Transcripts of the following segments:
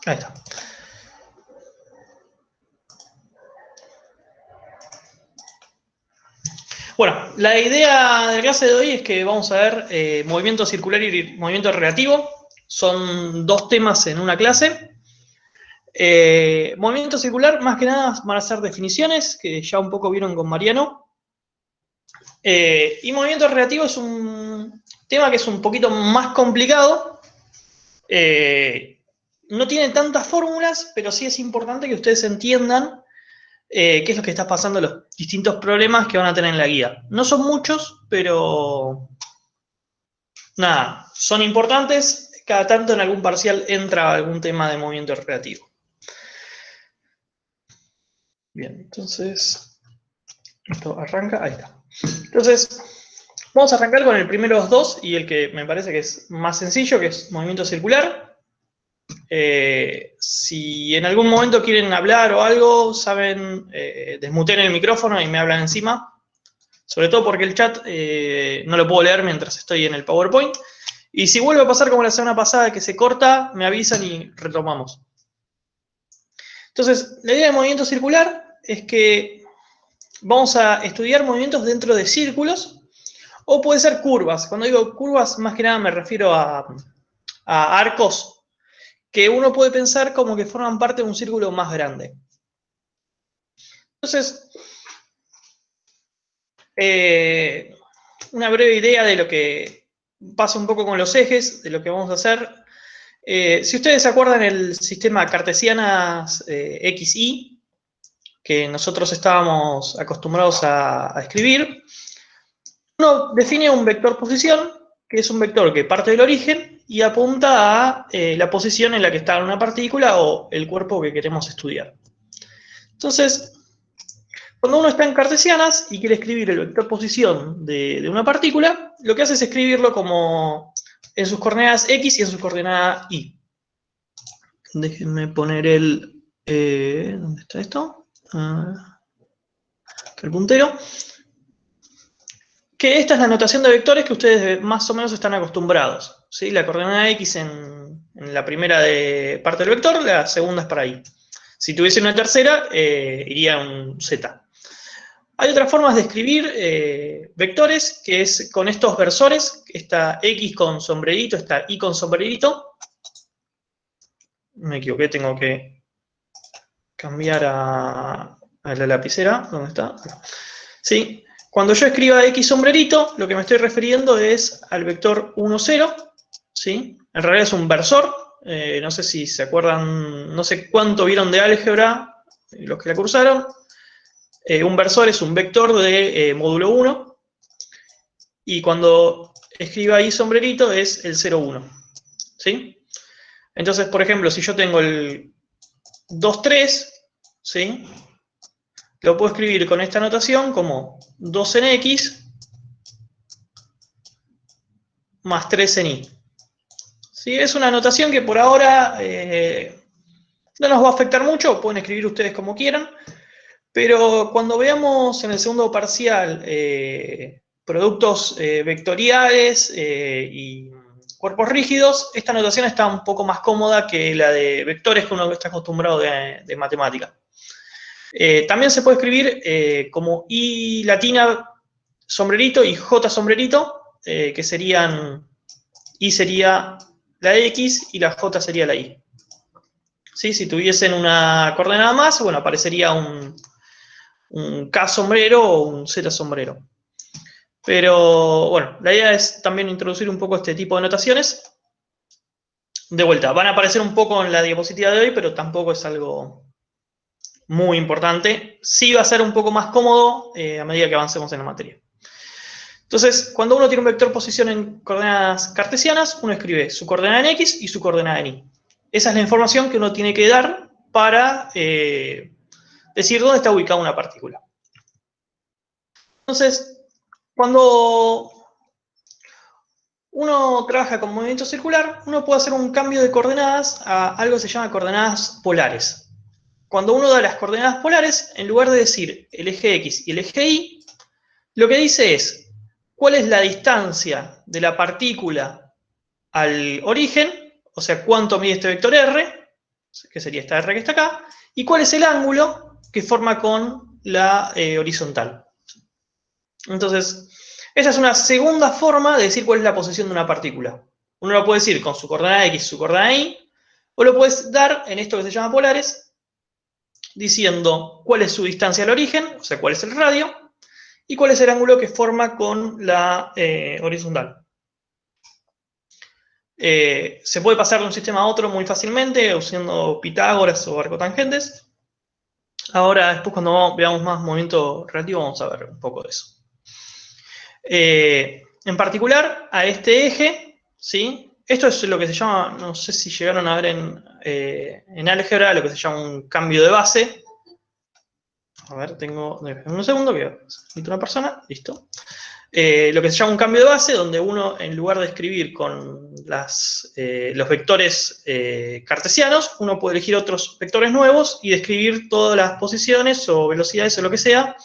Ahí está. Bueno, la idea de la clase de hoy es que vamos a ver movimiento circular y movimiento relativo. Son dos temas en una clase. Movimiento circular, más que nada, van a ser definiciones, que ya un poco vieron con Mariano. Y movimiento relativo es un tema que es un poquito más complicado. No tiene tantas fórmulas, pero sí es importante que ustedes entiendan qué es lo que está pasando, los distintos problemas que van a tener en la guía. No son muchos, pero nada, son importantes. Cada tanto en algún parcial entra algún tema de movimiento relativo. Bien, entonces, esto arranca, ahí está. Entonces, vamos a arrancar con el primero de los dos y el que me parece que es más sencillo, que es movimiento circular. Si en algún momento quieren hablar o algo, saben, desmuten el micrófono y me hablan encima. Sobre todo porque el chat no lo puedo leer mientras estoy en el PowerPoint. Y si vuelve a pasar como la semana pasada que se corta, me avisan y retomamos. Entonces, la idea de movimiento circular es que vamos a estudiar movimientos dentro de círculos o puede ser curvas. Cuando digo curvas, más que nada me refiero a arcos que uno puede pensar como que forman parte de un círculo más grande. Entonces, una breve idea de lo que pasa un poco con los ejes, de lo que vamos a hacer. Si ustedes se acuerdan el sistema cartesianas XY, que nosotros estábamos acostumbrados a escribir, uno define un vector posición, que es un vector que parte del origen y apunta a la posición en la que está una partícula o el cuerpo que queremos estudiar. Entonces, cuando uno está en cartesianas y quiere escribir el vector posición de una partícula, lo que hace es escribirlo como en sus coordenadas X y en sus coordenadas Y. Déjenme poner el... ¿dónde está esto? El puntero. Que esta es la notación de vectores que ustedes más o menos están acostumbrados. ¿Sí? La coordenada X en la primera parte del vector, la segunda es para Y. Si tuviese una tercera, iría un Z. Hay otras formas de escribir vectores, que es con estos versores, esta X con sombrerito, esta Y con sombrerito. Me equivoqué, tengo que cambiar a la lapicera. ¿Dónde está? ¿Sí? Cuando yo escriba X sombrerito, lo que me estoy refiriendo es al vector 1, 0. ¿Sí? En realidad es un versor. No sé si se acuerdan, no sé cuánto vieron de álgebra, los que la cursaron. Un versor es un vector de módulo 1. Y cuando escriba ahí sombrerito es el 0, 1. ¿Sí? Entonces, por ejemplo, si yo tengo el 2, 3, ¿sí? Lo puedo escribir con esta notación como 2 en X más 3 en Y. ¿Sí? Es una notación que por ahora no nos va a afectar mucho, pueden escribir ustedes como quieran, pero cuando veamos en el segundo parcial productos vectoriales y cuerpos rígidos, esta notación está un poco más cómoda que la de vectores que uno está acostumbrado de matemática. También se puede escribir como I latina sombrerito y J sombrerito, que serían, I sería la X y la J sería la Y. ¿Sí? Si tuviesen una coordenada más, bueno, aparecería un K sombrero o un Z sombrero. Pero bueno, la idea es también introducir un poco este tipo de notaciones. De vuelta, van a aparecer un poco en la diapositiva de hoy, pero tampoco es algo muy importante. Sí va a ser un poco más cómodo a medida que avancemos en la materia. Entonces, cuando uno tiene un vector posición en coordenadas cartesianas, uno escribe su coordenada en X y su coordenada en Y. Esa es la información que uno tiene que dar para decir dónde está ubicada una partícula. Entonces, cuando uno trabaja con movimiento circular, uno puede hacer un cambio de coordenadas a algo que se llama coordenadas polares. Cuando uno da las coordenadas polares, en lugar de decir el eje X y el eje Y, lo que dice es cuál es la distancia de la partícula al origen, o sea, cuánto mide este vector R, que sería esta R que está acá, y cuál es el ángulo que forma con la horizontal. Entonces, esa es una segunda forma de decir cuál es la posición de una partícula. Uno lo puede decir con su coordenada X, su coordenada Y, o lo puedes dar en esto que se llama polares, diciendo cuál es su distancia al origen, o sea, cuál es el radio, y cuál es el ángulo que forma con la horizontal. Se puede pasar de un sistema a otro muy fácilmente usando Pitágoras o arcotangentes. Ahora, después cuando veamos más movimiento relativo, vamos a ver un poco de eso. En particular, a este eje, ¿sí? Esto es lo que se llama, no sé si llegaron a ver en álgebra, lo que se llama un cambio de base. A ver, tengo un segundo que necesito una persona, listo. Lo que se llama un cambio de base, donde uno, en lugar de escribir con los vectores cartesianos, uno puede elegir otros vectores nuevos y describir todas las posiciones o velocidades o lo que sea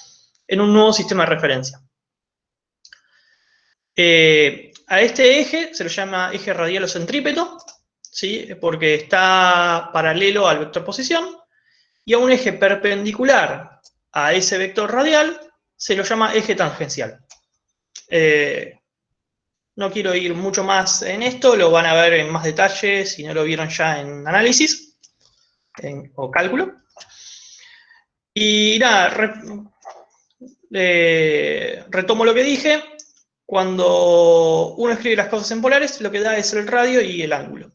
en un nuevo sistema de referencia. A este eje se lo llama eje radial o centrípeto, ¿sí? Porque está paralelo al vector posición, y a un eje perpendicular a ese vector radial se lo llama eje tangencial. No quiero ir mucho más en esto, lo van a ver en más detalle si no lo vieron ya en análisis o cálculo. Y nada, retomo lo que dije. Cuando uno escribe las cosas en polares, lo que da es el radio y el ángulo.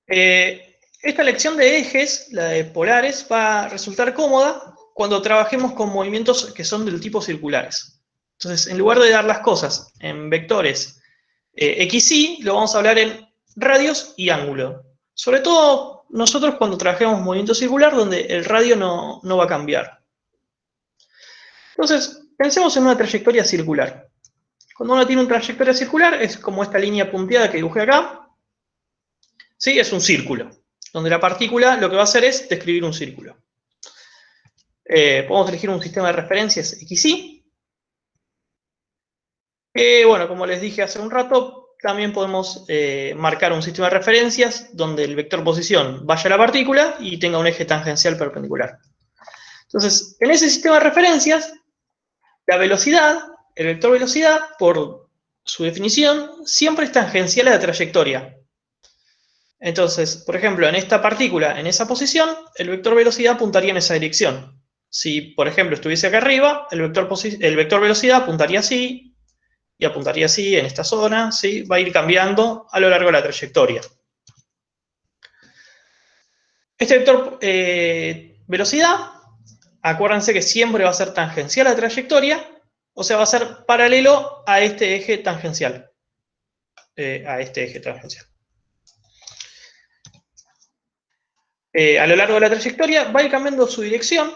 Esta lección de ejes, la de polares, va a resultar cómoda cuando trabajemos con movimientos que son del tipo circulares. Entonces, en lugar de dar las cosas en vectores x, y, lo vamos a hablar en radios y ángulo. Sobre todo nosotros cuando trabajemos movimiento circular, donde el radio no va a cambiar. Entonces, pensemos en una trayectoria circular. Cuando uno tiene una trayectoria circular, es como esta línea punteada que dibujé acá. ¿Sí? Es un círculo, donde la partícula lo que va a hacer es describir un círculo. Podemos elegir un sistema de referencias XY. Bueno, como les dije hace un rato, también podemos marcar un sistema de referencias donde el vector posición vaya a la partícula y tenga un eje tangencial perpendicular. Entonces, en ese sistema de referencias, la velocidad, el vector velocidad, por su definición, siempre es tangencial a la trayectoria. Entonces, por ejemplo, en esta partícula, en esa posición, el vector velocidad apuntaría en esa dirección. Si, por ejemplo, estuviese acá arriba, el vector velocidad apuntaría así, y apuntaría así en esta zona, ¿sí? Va a ir cambiando a lo largo de la trayectoria. Este vector velocidad, acuérdense que siempre va a ser tangencial a la trayectoria, o sea, va a ser paralelo a este eje tangencial. A lo largo de la trayectoria va a ir cambiando su dirección,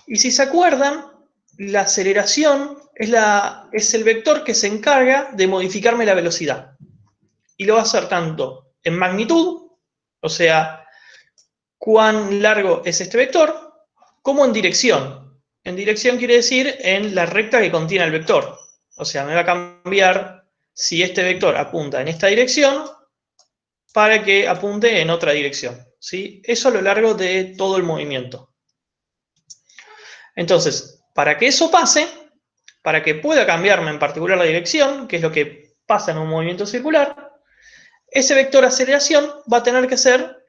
y si se acuerdan, la aceleración es el vector que se encarga de modificarme la velocidad. Y lo va a hacer tanto en magnitud, o sea, cuán largo es este vector, como en dirección. En dirección quiere decir en la recta que contiene el vector. O sea, me va a cambiar si este vector apunta en esta dirección para que apunte en otra dirección, ¿sí? Eso a lo largo de todo el movimiento. Entonces, para que eso pase, para que pueda cambiarme en particular la dirección, que es lo que pasa en un movimiento circular, ese vector aceleración va a tener que ser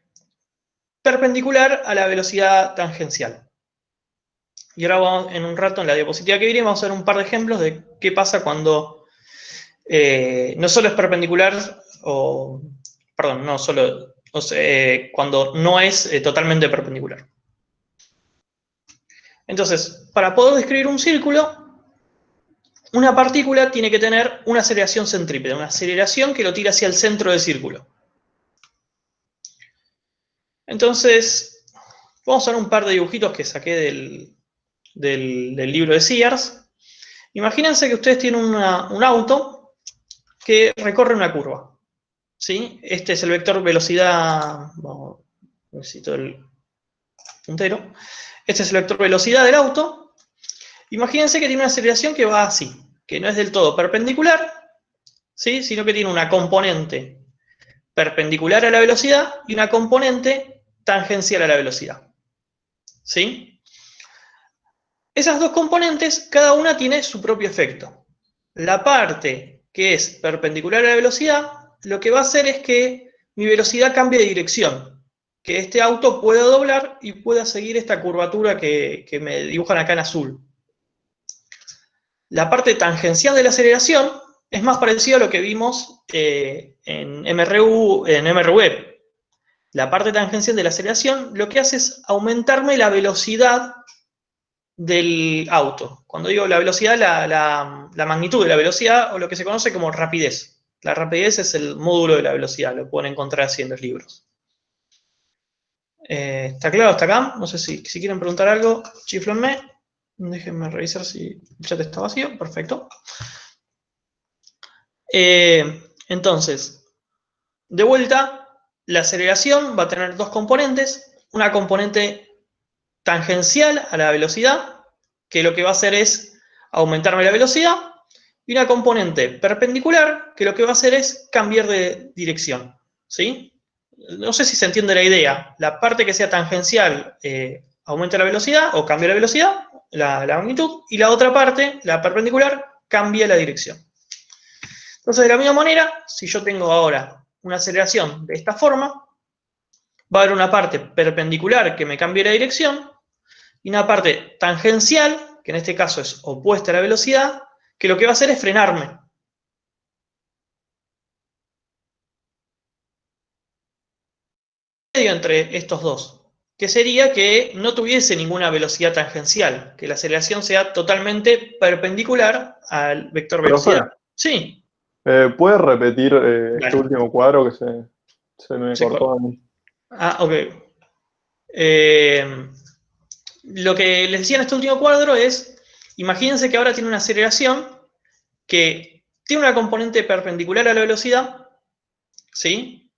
perpendicular a la velocidad tangencial. Y ahora vamos, en un rato, en la diapositiva que viene, vamos a ver un par de ejemplos de qué pasa cuando no solo es perpendicular, cuando no es totalmente perpendicular. Entonces, para poder describir un círculo, una partícula tiene que tener una aceleración centrípeta, una aceleración que lo tira hacia el centro del círculo. Entonces, vamos a ver un par de dibujitos que saqué del libro de Sears. Imagínense que ustedes tienen un auto que recorre una curva, ¿sí? Este es el vector velocidad, necesito el puntero. Este es el vector velocidad del auto. Imagínense que tiene una aceleración que va así, que no es del todo perpendicular, ¿sí? Sino que tiene una componente perpendicular a la velocidad y una componente tangencial a la velocidad. ¿Sí? Esas dos componentes, cada una tiene su propio efecto. La parte que es perpendicular a la velocidad, lo que va a hacer es que mi velocidad cambie de dirección, que este auto pueda doblar y pueda seguir esta curvatura que me dibujan acá en azul. La parte tangencial de la aceleración es más parecida a lo que vimos en MRWeb. La parte tangencial de la aceleración lo que hace es aumentarme la velocidad del auto. Cuando digo la velocidad, la magnitud de la velocidad, o lo que se conoce como rapidez. La rapidez es el módulo de la velocidad, lo pueden encontrar así en los libros. ¿Está claro hasta acá? No sé si quieren preguntar algo, chiflenme. Déjenme revisar si el chat está vacío. Perfecto. Entonces, de vuelta, la aceleración va a tener dos componentes. Una componente tangencial a la velocidad, que lo que va a hacer es aumentarme la velocidad, y una componente perpendicular, que lo que va a hacer es cambiar de dirección. ¿Sí? No sé si se entiende la idea. La parte que sea tangencial aumenta la velocidad o cambia la velocidad, la magnitud, y la otra parte, la perpendicular, cambia la dirección. Entonces, de la misma manera, si yo tengo ahora una aceleración de esta forma, va a haber una parte perpendicular que me cambie la dirección y una parte tangencial, que en este caso es opuesta a la velocidad, que lo que va a hacer es frenarme. Entre estos dos, que sería que no tuviese ninguna velocidad tangencial, que la aceleración sea totalmente perpendicular al vector velocidad. Profe, Sí. ¿puedes repetir este Vale. último cuadro que se me cortó a mí? Ok. Lo que les decía en este último cuadro es, imagínense que ahora tiene una aceleración que tiene una componente perpendicular a la velocidad, ¿sí?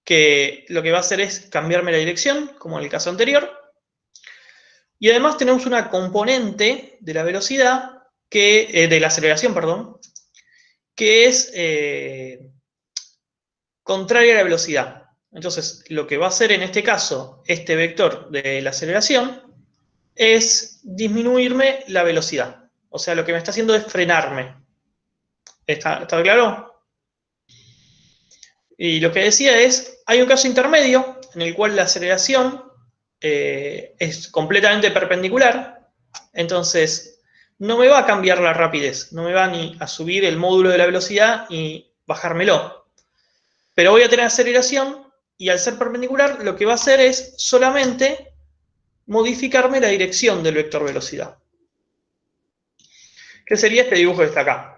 Que lo que va a hacer es cambiarme la dirección, como en el caso anterior. Y además tenemos una componente de la velocidad, de la aceleración, perdón, que es contraria a la velocidad. Entonces, lo que va a hacer en este caso este vector de la aceleración es disminuirme la velocidad. O sea, lo que me está haciendo es frenarme. ¿Está claro? Y lo que decía es, hay un caso intermedio en el cual la aceleración es completamente perpendicular, entonces no me va a cambiar la rapidez, no me va ni a subir el módulo de la velocidad y bajármelo. Pero voy a tener aceleración y al ser perpendicular lo que va a hacer es solamente modificarme la dirección del vector velocidad. ¿Qué sería este dibujo que está acá?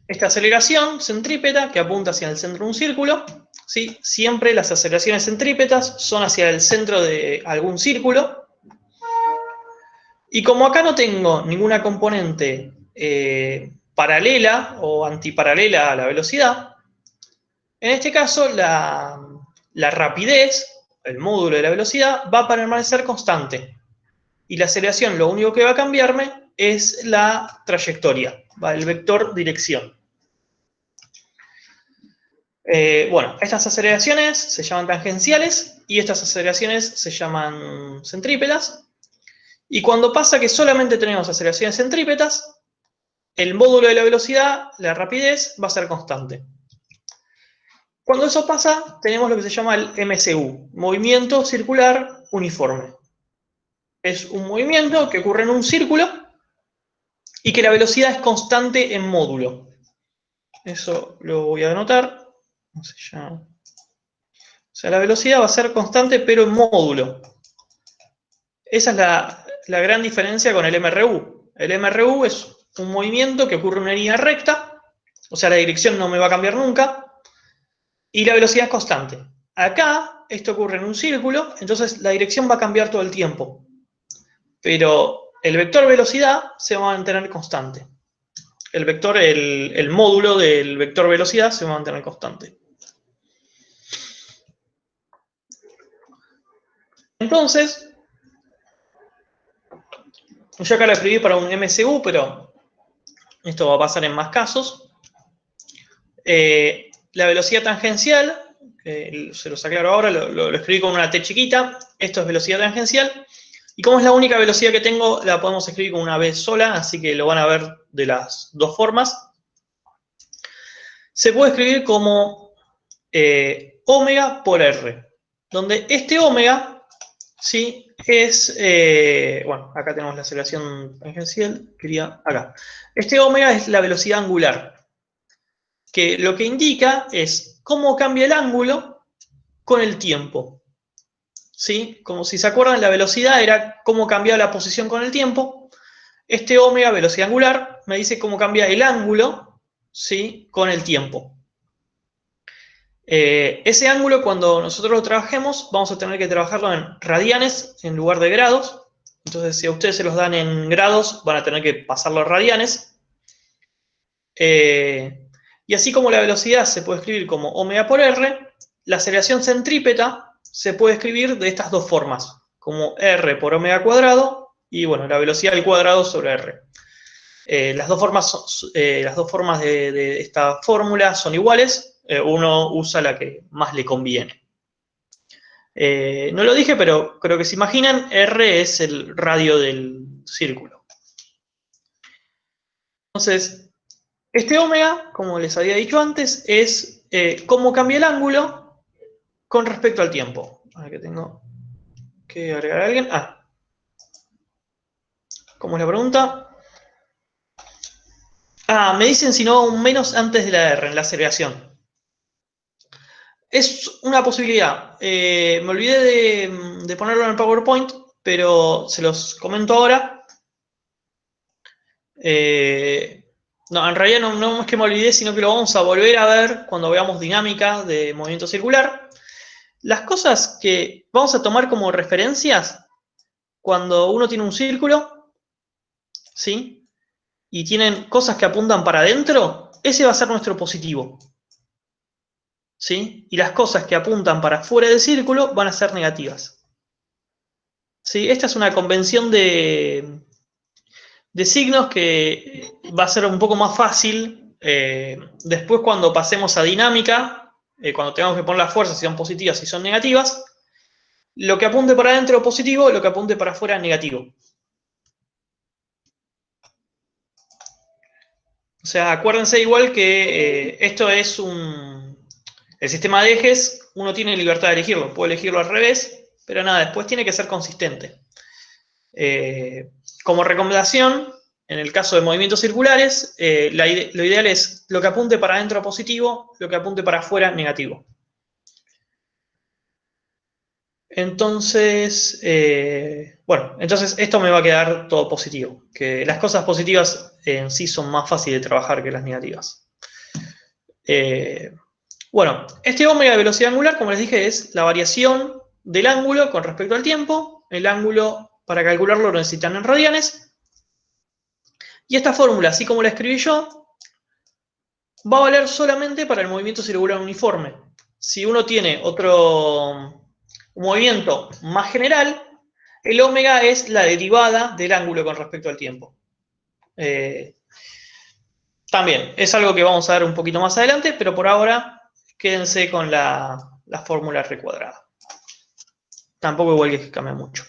Esta aceleración centrípeta que apunta hacia el centro de un círculo, ¿sí? Siempre las aceleraciones centrípetas son hacia el centro de algún círculo. Y como acá no tengo ninguna componente paralela o antiparalela a la velocidad, en este caso la rapidez, el módulo de la velocidad, va a permanecer constante. Y la aceleración lo único que va a cambiarme es la trayectoria, el vector dirección. Bueno, estas aceleraciones se llaman tangenciales y estas aceleraciones se llaman centrípetas. Y cuando pasa que solamente tenemos aceleraciones centrípetas, el módulo de la velocidad, la rapidez, va a ser constante. Cuando eso pasa, tenemos lo que se llama el MCU, movimiento circular uniforme. Es un movimiento que ocurre en un círculo y que la velocidad es constante en módulo. Eso lo voy a anotar. O sea, la velocidad va a ser constante, pero en módulo. Esa es la gran diferencia con el MRU. El MRU es un movimiento que ocurre en una línea recta, o sea, la dirección no me va a cambiar nunca, y la velocidad es constante. Acá, esto ocurre en un círculo, entonces la dirección va a cambiar todo el tiempo. Pero el vector velocidad se va a mantener constante. El módulo del vector velocidad se va a mantener constante. Entonces, yo acá lo escribí para un MCU, pero esto va a pasar en más casos. la velocidad tangencial, se los aclaro ahora, lo escribí con una T chiquita, esto es velocidad tangencial, y como es la única velocidad que tengo, la podemos escribir con una V sola, así que lo van a ver de las dos formas. Se puede escribir como omega por R, donde este omega, ¿sí? Es, bueno, acá tenemos la aceleración tangencial, acá. Este omega es la velocidad angular, que lo que indica es cómo cambia el ángulo con el tiempo. ¿Sí? Como si se acuerdan, la velocidad era cómo cambiaba la posición con el tiempo. Este omega, velocidad angular, me dice cómo cambia el ángulo, ¿sí? Con el tiempo. Ese ángulo, cuando nosotros lo trabajemos, vamos a tener que trabajarlo en radianes en lugar de grados. Entonces, si a ustedes se los dan en grados, van a tener que pasarlo a radianes. Y así como la velocidad se puede escribir como omega por R, la aceleración centrípeta se puede escribir de estas dos formas, como R por omega cuadrado y, bueno, la velocidad al cuadrado sobre R. Las dos formas de esta fórmula son iguales. Uno usa la que más le conviene. No lo dije, pero creo que se imaginan, R es el radio del círculo. Entonces, este omega, como les había dicho antes, es cómo cambia el ángulo con respecto al tiempo. A ver, que tengo que agregar a alguien. ¿Cómo es la pregunta? Me dicen si no un menos antes de la R, en la aceleración. Es una posibilidad. Me olvidé de ponerlo en el PowerPoint, pero se los comento ahora. No, en realidad no es que me olvidé, sino que lo vamos a volver a ver cuando veamos dinámica de movimiento circular. Las cosas que vamos a tomar como referencias cuando uno tiene un círculo, ¿sí? Y tienen cosas que apuntan para adentro, ese va a ser nuestro positivo. ¿Sí? Y las cosas que apuntan para fuera del círculo van a ser negativas. ¿Sí? Esta es una convención de signos que va a ser un poco más fácil después cuando pasemos a dinámica, cuando tengamos que poner las fuerzas si son positivas, si son negativas. Lo que apunte para adentro positivo, lo que apunte para afuera negativo. O sea, acuérdense igual que esto es el sistema de ejes, uno tiene libertad de elegirlo, puede elegirlo al revés, pero nada, después tiene que ser consistente. Como recomendación, en el caso de movimientos circulares, lo ideal es lo que apunte para adentro positivo, lo que apunte para afuera negativo. Entonces, bueno, entonces esto me va a quedar todo positivo, que las cosas positivas en sí son más fáciles de trabajar que las negativas. Bueno, este omega de velocidad angular, como les dije, es la variación del ángulo con respecto al tiempo. El ángulo, para calcularlo, lo necesitan en radianes. Y esta fórmula, así como la escribí yo, va a valer solamente para el movimiento circular uniforme. Si uno tiene otro movimiento más general, el omega es la derivada del ángulo con respecto al tiempo. También es algo que vamos a ver un poquito más adelante, pero por ahora quédense con la fórmula R cuadrada. Tampoco igual que cambia mucho.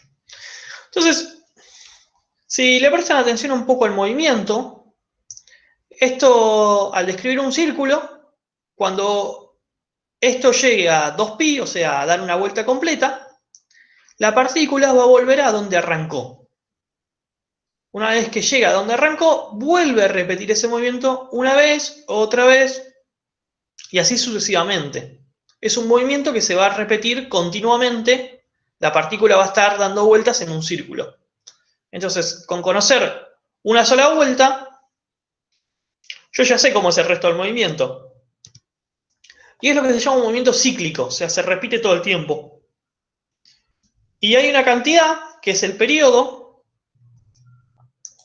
Entonces, si le prestan atención un poco al movimiento, esto, al describir un círculo, cuando esto llegue a 2pi, o sea, a dar una vuelta completa, la partícula va a volver a donde arrancó. Una vez que llega a donde arrancó, vuelve a repetir ese movimiento una vez, otra vez, y así sucesivamente. Es un movimiento que se va a repetir continuamente. La partícula va a estar dando vueltas en un círculo. Entonces, con conocer una sola vuelta, yo ya sé cómo es el resto del movimiento. Y es lo que se llama un movimiento cíclico, o sea, se repite todo el tiempo. Y hay una cantidad, que es el periodo,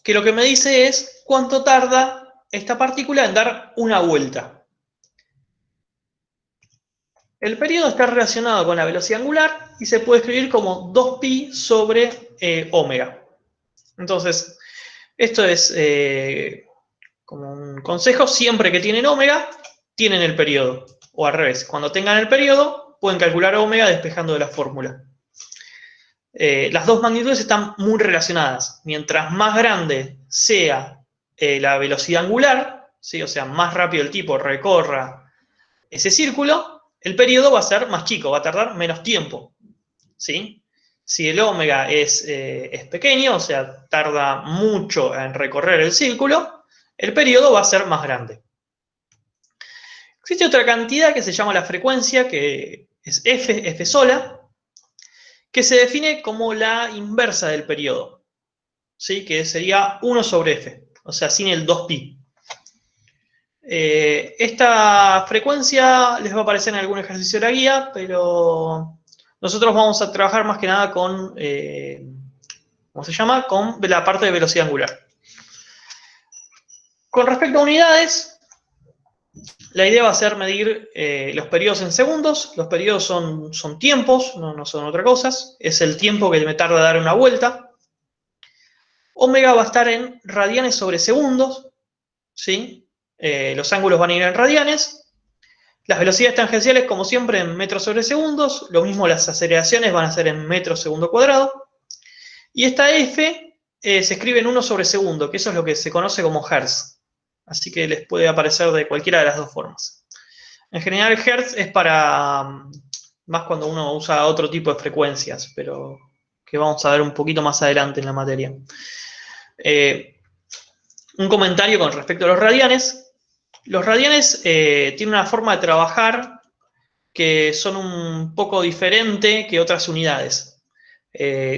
que lo que me dice es cuánto tarda esta partícula en dar una vuelta. El periodo está relacionado con la velocidad angular y se puede escribir como 2pi sobre omega. Entonces, esto es como un consejo, siempre que tienen omega, tienen el periodo. o al revés. Cuando tengan el periodo, pueden calcular omega despejando de la fórmula. Las dos magnitudes están muy relacionadas. Mientras más grande sea la velocidad angular, ¿sí? O sea, más rápido el tipo recorra ese círculo, el periodo va a ser más chico, va a tardar menos tiempo, ¿sí? Si el omega es pequeño, o sea, tarda mucho en recorrer el círculo, el periodo va a ser más grande. Existe otra cantidad que se llama la frecuencia, que es F sola, que se define como la inversa del periodo, ¿sí? Que sería 1 sobre F, o sea, sin el 2pi. Esta frecuencia les va a aparecer en algún ejercicio de la guía, pero nosotros vamos a trabajar más que nada con, ¿cómo se llama? Con la parte de velocidad angular. Con respecto a unidades, la idea va a ser medir los periodos en segundos. Los periodos son tiempos, no son otra cosa. Es el tiempo que me tarda dar una vuelta. Omega va a estar en radianes sobre segundos, ¿sí? Los ángulos van a ir en radianes. Las velocidades tangenciales, como siempre, en metros sobre segundos. Lo mismo las aceleraciones van a ser en metros segundo cuadrado. Y esta F se escribe en 1 sobre segundo, que eso es lo que se conoce como hertz. Así que les puede aparecer de cualquiera de las dos formas. En general, hertz es para más cuando uno usa otro tipo de frecuencias, pero que vamos a ver un poquito más adelante en la materia. Un comentario con respecto a los radianes. Los radianes tienen una forma de trabajar que son un poco diferente que otras unidades.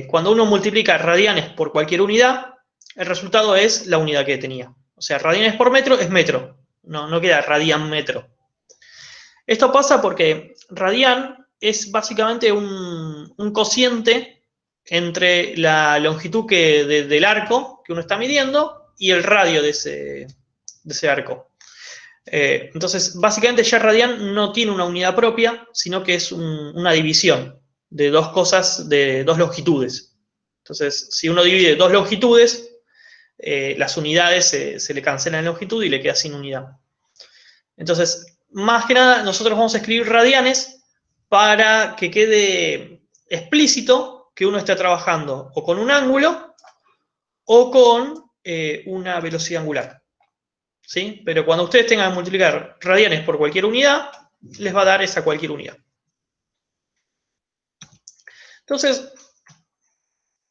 Cuando uno multiplica radianes por cualquier unidad, el resultado es la unidad que tenía. O sea, radianes por metro es metro, no queda radian metro. Esto pasa porque radian es básicamente un cociente entre la longitud del arco que uno está midiendo y el radio de ese arco. Entonces, básicamente ya radian no tiene una unidad propia, sino que es una división de dos cosas, de dos longitudes. Entonces, si uno divide dos longitudes, las unidades se le cancelan en longitud y le queda sin unidad. Entonces, más que nada, nosotros vamos a escribir radianes para que quede explícito que uno está trabajando o con un ángulo o con una velocidad angular. ¿Sí? Pero cuando ustedes tengan que multiplicar radianes por cualquier unidad, les va a dar esa cualquier unidad. Entonces,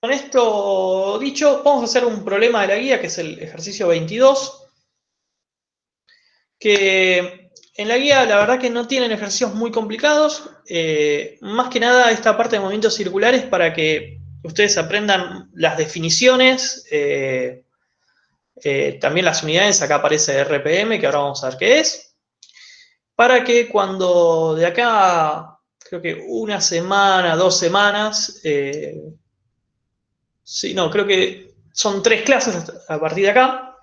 con esto dicho, vamos a hacer un problema de la guía, que es el ejercicio 22, que en la guía la verdad que no tienen ejercicios muy complicados, más que nada esta parte de movimientos circulares para que ustedes aprendan las definiciones, también las unidades. Acá aparece RPM, que ahora vamos a ver qué es, para que cuando de acá, creo que una semana, 2 semanas, sí, no, creo que son 3 clases a partir de acá,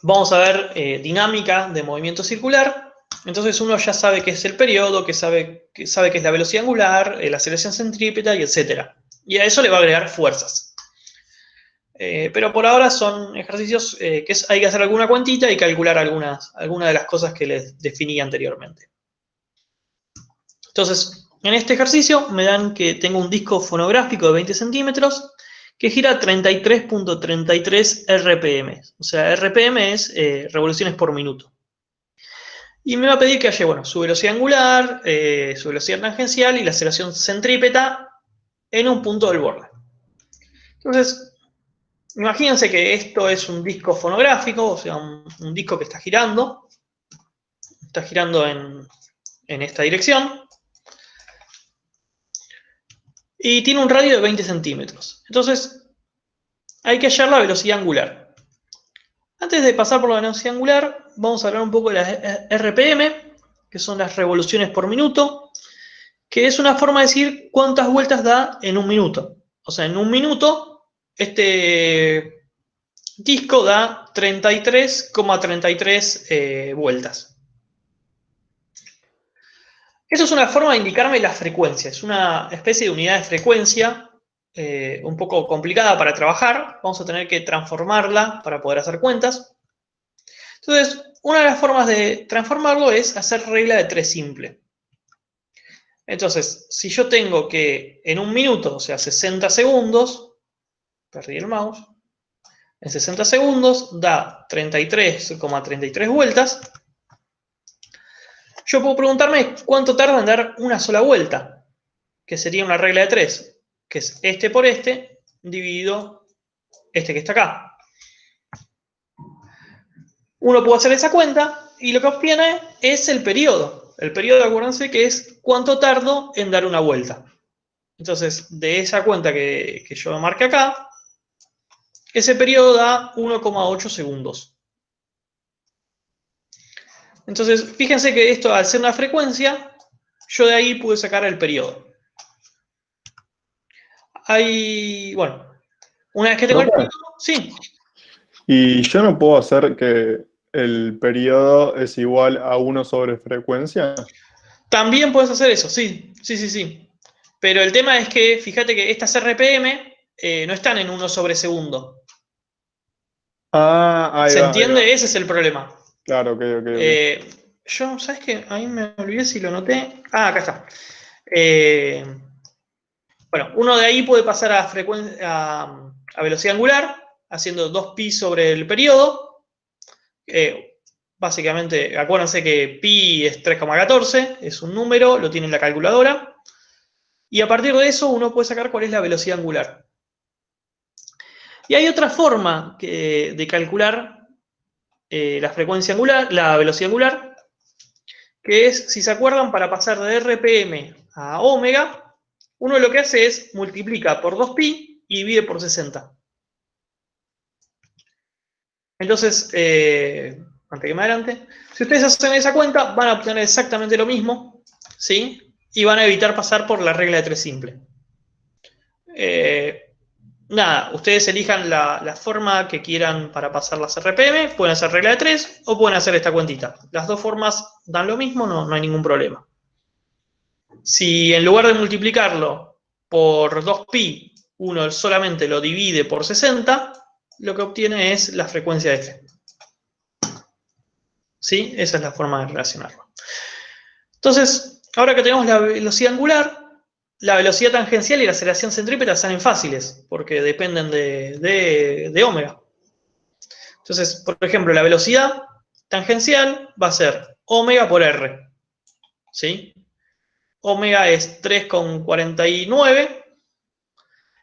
vamos a ver dinámica de movimiento circular. Entonces uno ya sabe qué es el periodo, que sabe qué es la velocidad angular, la aceleración centrípeta, y etc. Y a eso le va a agregar fuerzas. Pero por ahora son ejercicios que hay que hacer alguna cuentita y calcular algunas de las cosas que les definí anteriormente. Entonces, en este ejercicio me dan que tengo un disco fonográfico de 20 centímetros que gira 33.33 RPM. O sea, RPM es revoluciones por minuto. Y me va a pedir que haya, bueno, su velocidad angular, su velocidad tangencial y la aceleración centrípeta en un punto del borde. Entonces, imagínense que esto es un disco fonográfico, o sea, un disco que está girando. Está girando en esta dirección. Y tiene un radio de 20 centímetros. Entonces, hay que hallar la velocidad angular. Antes de pasar por la velocidad angular, vamos a hablar un poco de las RPM, que son las revoluciones por minuto, que es una forma de decir cuántas vueltas da en un minuto. O sea, en un minuto, este disco da 33,33 vueltas. Eso es una forma de indicarme la frecuencia. Es una especie de unidad de frecuencia un poco complicada para trabajar. Vamos a tener que transformarla para poder hacer cuentas. Entonces, una de las formas de transformarlo es hacer regla de 3 simple. Entonces, si yo tengo que en un minuto, o sea, 60 segundos, perdí el mouse, en 60 segundos da 33,33 vueltas, yo puedo preguntarme cuánto tarda en dar una sola vuelta, que sería una regla de 3, que es este por este, dividido este que está acá. Uno puede hacer esa cuenta y lo que obtiene es el periodo. El periodo, acuérdense que es cuánto tardo en dar una vuelta. Entonces, de esa cuenta que yo marqué acá, ese periodo da 1,8 segundos. Entonces, fíjense que esto, al ser una frecuencia, yo de ahí pude sacar el periodo. Bueno, una vez que tengo el periodo, sí. ¿Y yo no puedo hacer que el periodo es igual a 1 sobre frecuencia? También puedes hacer eso, sí. Pero el tema es que, fíjate que estas RPM no están en 1 sobre segundo. Ah, ahí ¿Se va, entiende? ahí va. Ese es el problema. Claro, ok. Yo, ¿sabes qué? Ahí me olvidé si lo noté. Ah, acá está. Bueno, uno de ahí puede pasar a velocidad angular, haciendo 2pi sobre el periodo. Básicamente, acuérdense que pi es 3,14, es un número, lo tiene en la calculadora. Y a partir de eso uno puede sacar cuál es la velocidad angular. Y hay otra forma de calcular la frecuencia angular, la velocidad angular, que es, si se acuerdan, para pasar de RPM a ómega, uno lo que hace es multiplica por 2pi y divide por 60. Entonces, antes que me adelante, si ustedes hacen esa cuenta, van a obtener exactamente lo mismo, ¿sí? Y van a evitar pasar por la regla de 3 simple. Nada, ustedes elijan la forma que quieran para pasar las RPM, pueden hacer regla de 3 o pueden hacer esta cuentita. Las dos formas dan lo mismo, no hay ningún problema. Si en lugar de multiplicarlo por 2pi, uno solamente lo divide por 60, lo que obtiene es la frecuencia de F. ¿Sí? Esa es la forma de relacionarlo. Entonces, ahora que tenemos la velocidad angular, la velocidad tangencial y la aceleración centrípeta salen fáciles, porque dependen de ómega. Entonces, por ejemplo, la velocidad tangencial va a ser ómega por R. ¿Sí? Ómega es 3,49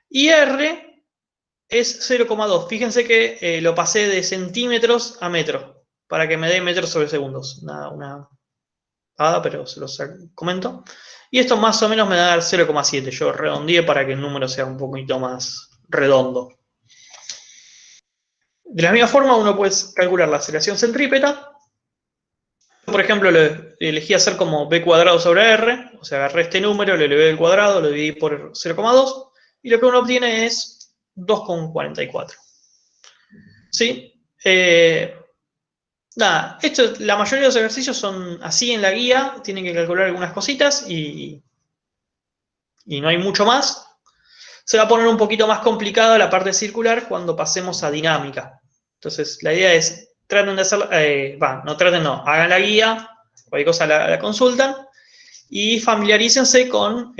y R es 0,2. Fíjense que lo pasé de centímetros a metro, para que me dé metros sobre segundos. Una pavada, pero se los comento. Y esto más o menos me da 0,7. Yo redondeé para que el número sea un poquito más redondo. De la misma forma, uno puede calcular la aceleración centrípeta. Por ejemplo, lo elegí hacer como b cuadrado sobre r, o sea, agarré este número, lo elevé al cuadrado, lo dividí por 0,2, y lo que uno obtiene es 2,44. ¿Sí? Nada, la mayoría de los ejercicios son así en la guía, tienen que calcular algunas cositas y no hay mucho más. Se va a poner un poquito más complicada la parte circular cuando pasemos a dinámica. Entonces, la idea es, traten de hacerlo, hagan la guía, cualquier cosa la consultan, y familiarícense con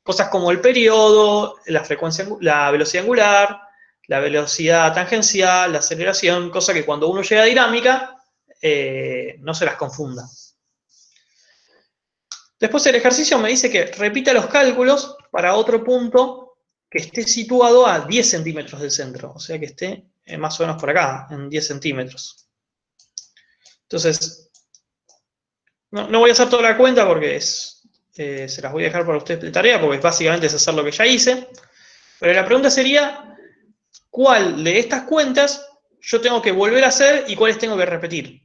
cosas como el periodo, la velocidad angular, la velocidad tangencial, la aceleración, cosa que cuando uno llega a dinámica, no se las confunda. Después el ejercicio me dice que repita los cálculos para otro punto que esté situado a 10 centímetros del centro, o sea que esté más o menos por acá, en 10 centímetros. Entonces, no voy a hacer toda la cuenta porque se las voy a dejar para ustedes de tarea, porque básicamente es hacer lo que ya hice. Pero la pregunta sería, ¿cuál de estas cuentas yo tengo que volver a hacer y cuáles tengo que repetir?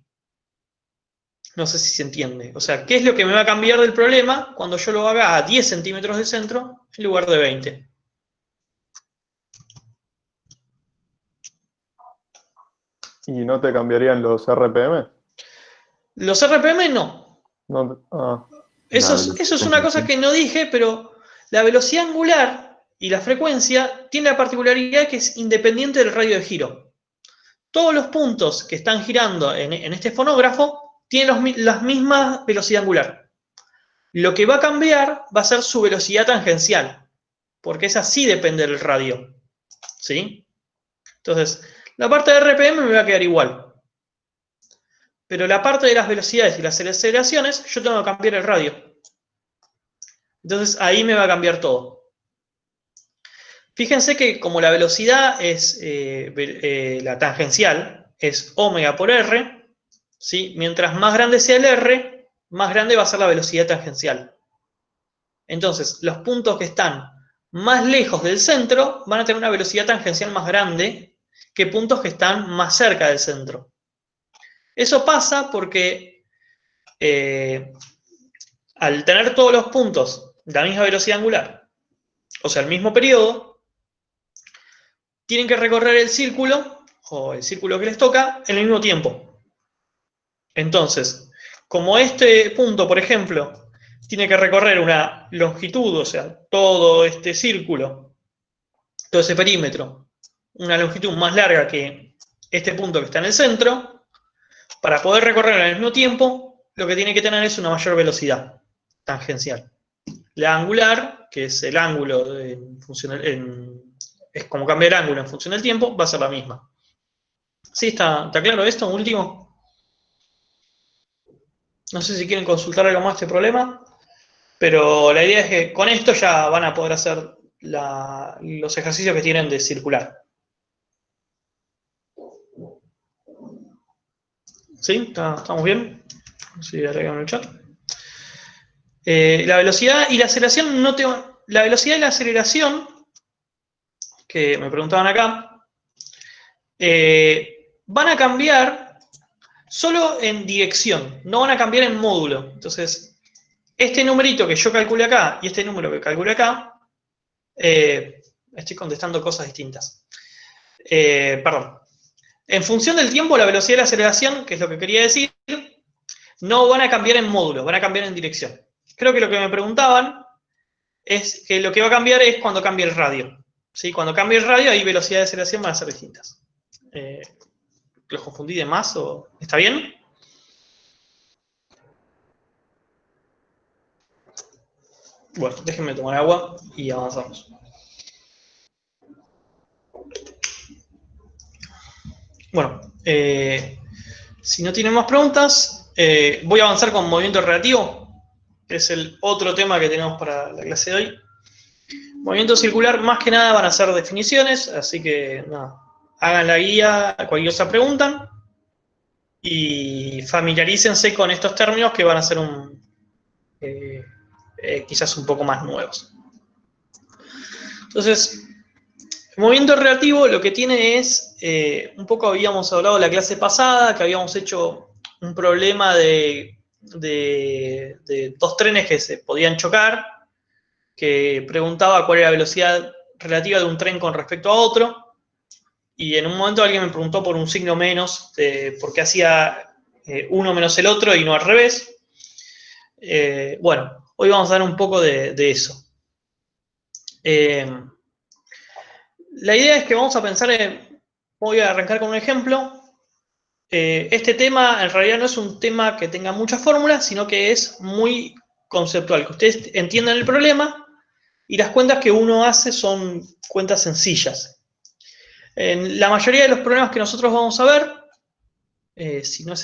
No sé si se entiende. O sea, ¿qué es lo que me va a cambiar del problema cuando yo lo haga a 10 centímetros del centro en lugar de 20? ¿Y no te cambiarían los RPM? Los RPM no. Eso es una cosa que no dije, pero la velocidad angular y la frecuencia tiene la particularidad que es independiente del radio de giro. todos los puntos que están girando en este fonógrafo tienen la misma velocidad angular. Lo que va a cambiar va a ser su velocidad tangencial, porque esa sí depende del radio, ¿sí? Entonces, la parte de RPM me va a quedar igual. Pero la parte de las velocidades y las aceleraciones, yo tengo que cambiar el radio. Entonces, ahí me va a cambiar todo. Fíjense que como la velocidad es la tangencial, es omega por R, ¿sí? Mientras más grande sea el R, más grande va a ser la velocidad tangencial. Entonces, los puntos que están más lejos del centro van a tener una velocidad tangencial más grande que puntos que están más cerca del centro. Eso pasa porque al tener todos los puntos de la misma velocidad angular, o sea, el mismo periodo, tienen que recorrer el círculo, o el círculo que les toca, en el mismo tiempo. Entonces, como este punto, por ejemplo, tiene que recorrer una longitud, o sea, todo este círculo, todo ese perímetro, una longitud más larga que este punto que está en el centro, para poder recorrer al mismo tiempo, lo que tiene que tener es una mayor velocidad tangencial. La angular, que es el ángulo en función es como cambia el ángulo en función del tiempo, va a ser la misma. ¿Sí? ¿Está claro esto? Último. No sé si quieren consultar algo más de este problema, pero la idea es que con esto ya van a poder hacer los ejercicios que tienen de circular. ¿Sí? ¿Estamos bien? Sí, agregan en el chat. La velocidad y la aceleración no te van... La velocidad y la aceleración, que me preguntaban acá, van a cambiar solo en dirección, no van a cambiar en módulo. Entonces, este numerito que yo calculé acá y este número que calculé acá, estoy contestando cosas distintas. Perdón. En función del tiempo, la velocidad y la aceleración, que es lo que quería decir, no van a cambiar en módulo, van a cambiar en dirección. Creo que lo que me preguntaban es que lo que va a cambiar es cuando cambie el radio. ¿Sí? Cuando cambie el radio, ahí velocidad y aceleración van a ser distintas. ¿Los confundí de más? ¿Está bien? Bueno, déjenme tomar agua y avanzamos. Bueno, si no tienen más preguntas, voy a avanzar con movimiento relativo, que es el otro tema que tenemos para la clase de hoy. Movimiento circular, más que nada van a ser definiciones, así que nada, hagan la guía, cualquier cosa preguntan, y familiarícense con estos términos que van a ser quizás un poco más nuevos. Entonces, el movimiento relativo lo que tiene es, un poco habíamos hablado la clase pasada, que habíamos hecho un problema de dos trenes que se podían chocar, que preguntaba cuál era la velocidad relativa de un tren con respecto a otro, y en un momento alguien me preguntó por un signo menos, por qué hacía uno menos el otro y no al revés. Bueno, hoy vamos a dar un poco de eso. La idea es que vamos a pensar voy a arrancar con un ejemplo. Este tema en realidad no es un tema que tenga muchas fórmulas, sino que es muy conceptual, que ustedes entiendan el problema y las cuentas que uno hace son cuentas sencillas. En la mayoría de los problemas que nosotros vamos a ver, si no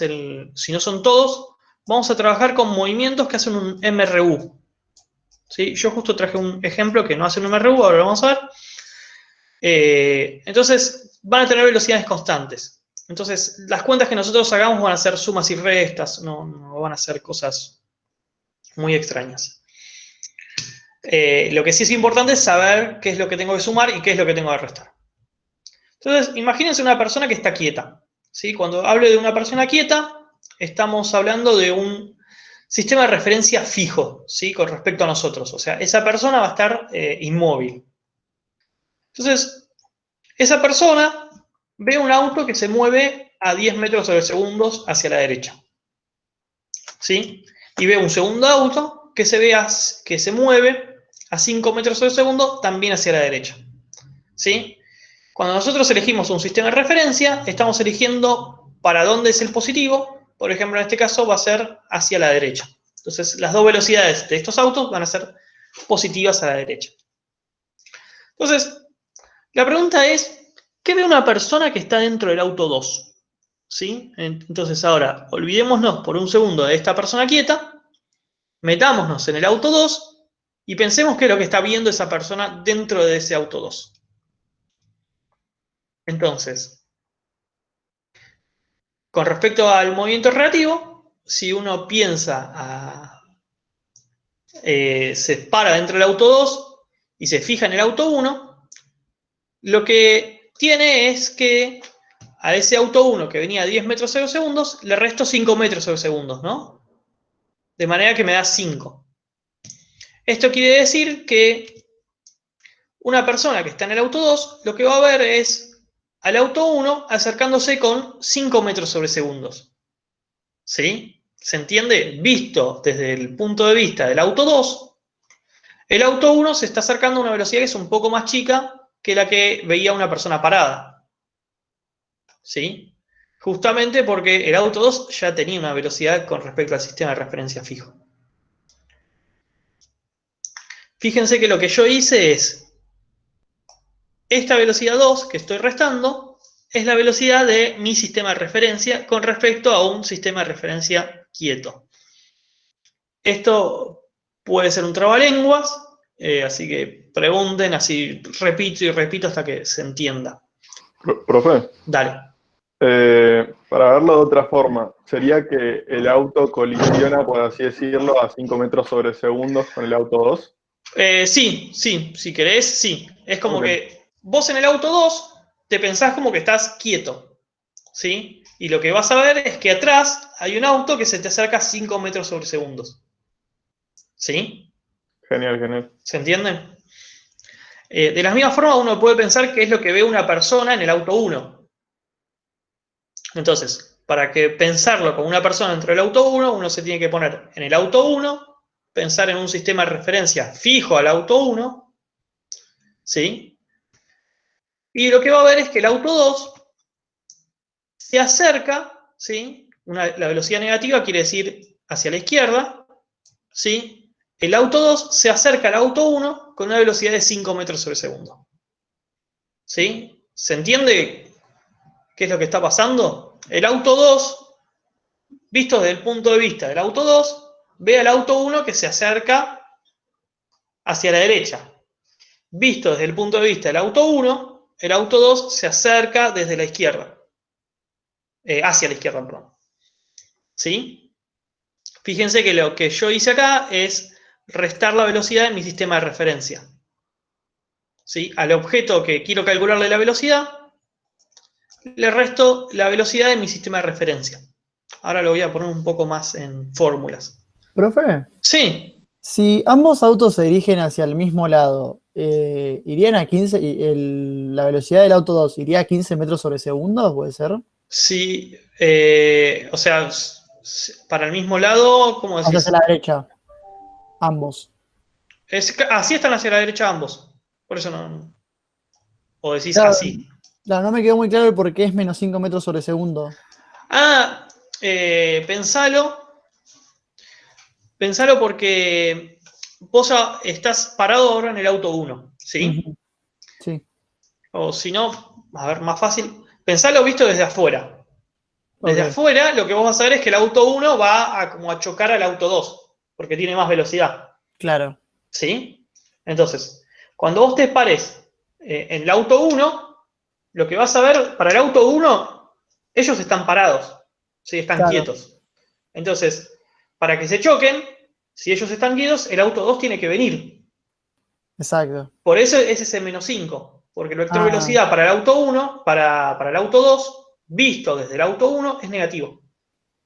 son todos, vamos a trabajar con movimientos que hacen un MRU. ¿Sí? Yo justo traje un ejemplo que no hace un MRU, ahora lo vamos a ver. Entonces, van a tener velocidades constantes. Entonces, las cuentas que nosotros hagamos van a ser sumas y restas, no van a ser cosas muy extrañas. Lo que sí es importante es saber qué es lo que tengo que sumar y qué es lo que tengo que restar. Entonces, imagínense una persona que está quieta. ¿Sí? Cuando hablo de una persona quieta, estamos hablando de un sistema de referencia fijo, ¿sí? Con respecto a nosotros. O sea, esa persona va a estar inmóvil. Entonces, esa persona ve un auto que se mueve a 10 metros sobre segundos hacia la derecha. ¿Sí? Y ve un segundo auto que se mueve a 5 metros sobre segundo también hacia la derecha. ¿Sí? Cuando nosotros elegimos un sistema de referencia, estamos eligiendo para dónde es el positivo. Por ejemplo, en este caso va a ser hacia la derecha. Entonces, las dos velocidades de estos autos van a ser positivas a la derecha. Entonces, la pregunta es, ¿qué ve una persona que está dentro del auto 2? ¿Sí? Entonces, ahora, olvidémonos por un segundo de esta persona quieta, metámonos en el auto 2 y pensemos qué es lo que está viendo esa persona dentro de ese auto 2. Entonces, con respecto al movimiento relativo, si uno piensa, se para dentro del auto 2 y se fija en el auto 1, lo que tiene es que a ese auto 1 que venía a 10 metros sobre segundos, le resto 5 metros sobre segundos, ¿no? De manera que me da 5. Esto quiere decir que una persona que está en el auto 2, lo que va a ver es al auto 1 acercándose con 5 metros sobre segundos. ¿Sí? ¿Se entiende? Visto desde el punto de vista del auto 2, el auto 1 se está acercando a una velocidad que es un poco más chica que la que veía una persona parada. ¿Sí? Justamente porque el auto 2 ya tenía una velocidad con respecto al sistema de referencia fijo. Fíjense que lo que yo hice es, esta velocidad 2 que estoy restando es la velocidad de mi sistema de referencia con respecto a un sistema de referencia quieto. Esto puede ser un trabalenguas, así que pregunten, así repito y repito hasta que se entienda. Profe, Dale. para verlo de otra forma, ¿sería que el auto colisiona, por así decirlo, a 5 metros sobre segundos con el auto 2? Sí, si querés, sí. Es como Ok, que vos en el auto 2 te pensás como que estás quieto, ¿sí? Y lo que vas a ver es que atrás hay un auto que se te acerca a 5 metros sobre segundos, ¿sí? genial, genial. ¿Se entiende? De la misma forma uno puede pensar que es lo que ve una persona en el auto 1. Entonces, para que pensarlo como una persona dentro del auto 1, uno se tiene que poner en el auto 1, pensar en un sistema de referencia fijo al auto 1, ¿sí? Y lo que va a ver es que el auto 2 se acerca, ¿sí? La velocidad negativa quiere decir hacia la izquierda, ¿sí? El auto 2 se acerca al auto 1 con una velocidad de 5 metros sobre segundo. ¿Sí? ¿Se entiende qué es lo que está pasando? El auto 2, visto desde el punto de vista del auto 2, ve al auto 1 que se acerca hacia la derecha. Visto desde el punto de vista del auto 1, el auto 2 se acerca desde la izquierda. Hacia la izquierda, perdón. ¿Sí? Fíjense que lo que yo hice acá es restar la velocidad en mi sistema de referencia. ¿Sí? Al objeto que quiero calcularle la velocidad, le resto la velocidad en mi sistema de referencia. Ahora lo voy a poner un poco más en fórmulas. Profe, Sí, si ambos autos se dirigen hacia el mismo lado, ¿irían a 15, la velocidad del auto 2 iría a 15 metros sobre segundo, puede ser? sí, o sea, para el mismo lado, ¿cómo Hacia decís? la derecha, ambos. Así están hacia la derecha ambos. Por eso no. O decís Claro, así. claro, no me quedó muy claro el por qué es menos 5 metros sobre segundo. Ah, pensalo porque vos ya estás parado ahora en el auto 1, ¿sí? Ujú, sí, O si no, a ver, más fácil, pensalo visto desde afuera. Desde ok, afuera, lo que vos vas a ver es que el auto 1 va a, como a chocar al auto 2, porque tiene más velocidad, claro, ¿sí? Entonces, cuando vos te pares en el auto 1, lo que vas a ver, para el auto 1, ellos están parados, ¿sí? Están claro, quietos. Entonces, para que se choquen, si ellos están quietos, el auto 2 tiene que venir. exacto. Por eso es ese menos 5, porque el vector Ah, velocidad para el auto 1, para el auto 2, visto desde el auto 1, es negativo.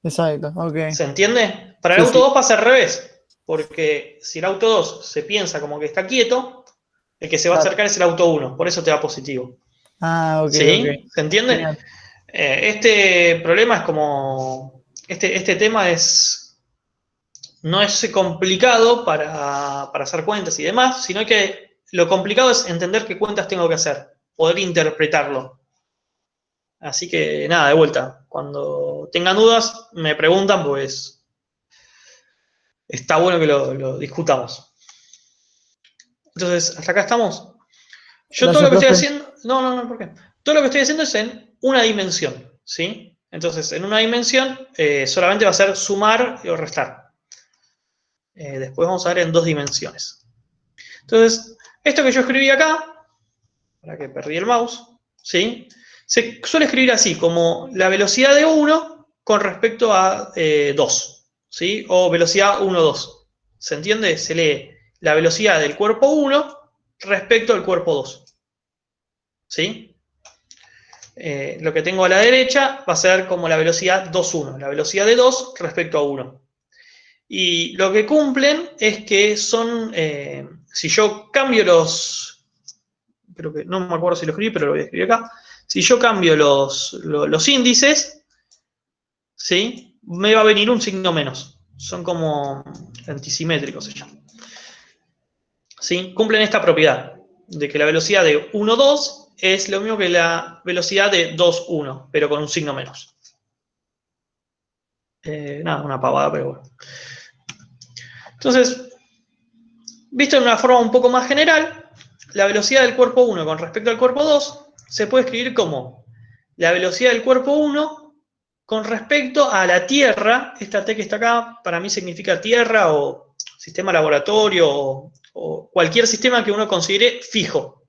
exacto, ok. ¿Se entiende? Para el Sí, auto sí, 2 pasa al revés, porque si el auto 2 se piensa como que está quieto, el que se va a claro. acercar es el auto 1, por eso te da positivo. Ah, ok, ok. ¿Sí? ¿Se entiende? Genial. Este problema es como. Este tema no es complicado para hacer cuentas y demás, sino que lo complicado es entender qué cuentas tengo que hacer. poder interpretarlo. Así que nada, de vuelta, cuando tengan dudas, me preguntan, pues está bueno que lo discutamos. Entonces, hasta acá estamos. Yo todo Gracias, lo que estoy profe. haciendo, no, ¿por qué? Todo lo que estoy haciendo es en una dimensión, ¿sí? Entonces, en una dimensión solamente va a ser sumar o restar. Después vamos a ver en dos dimensiones. Entonces, esto que yo escribí acá, para que perdí el mouse, ¿sí? Se suele escribir así, como la velocidad de 1 con respecto a 2, ¿sí? O velocidad 1, 2. ¿Se entiende? Se lee la velocidad del cuerpo 1 respecto al cuerpo 2. ¿Sí? Lo que tengo a la derecha va a ser como la velocidad 2, 1, la velocidad de 2 respecto a 1. Y lo que cumplen es que son, si yo cambio los, creo que no me acuerdo si lo escribí, pero lo voy a escribir acá. Si yo cambio los índices, ¿sí? Me va a venir un signo menos. Son como antisimétricos, se llaman. ¿Sí? Cumplen esta propiedad de que la velocidad de 1, 2 es lo mismo que la velocidad de 2, 1, pero con un signo menos. Nada, una pavada, pero bueno. Entonces, visto de una forma un poco más general, la velocidad del cuerpo 1 con respecto al cuerpo 2 se puede escribir como la velocidad del cuerpo 1 con respecto a la Tierra. Esta T que está acá para mí significa Tierra o sistema laboratorio o cualquier sistema que uno considere fijo.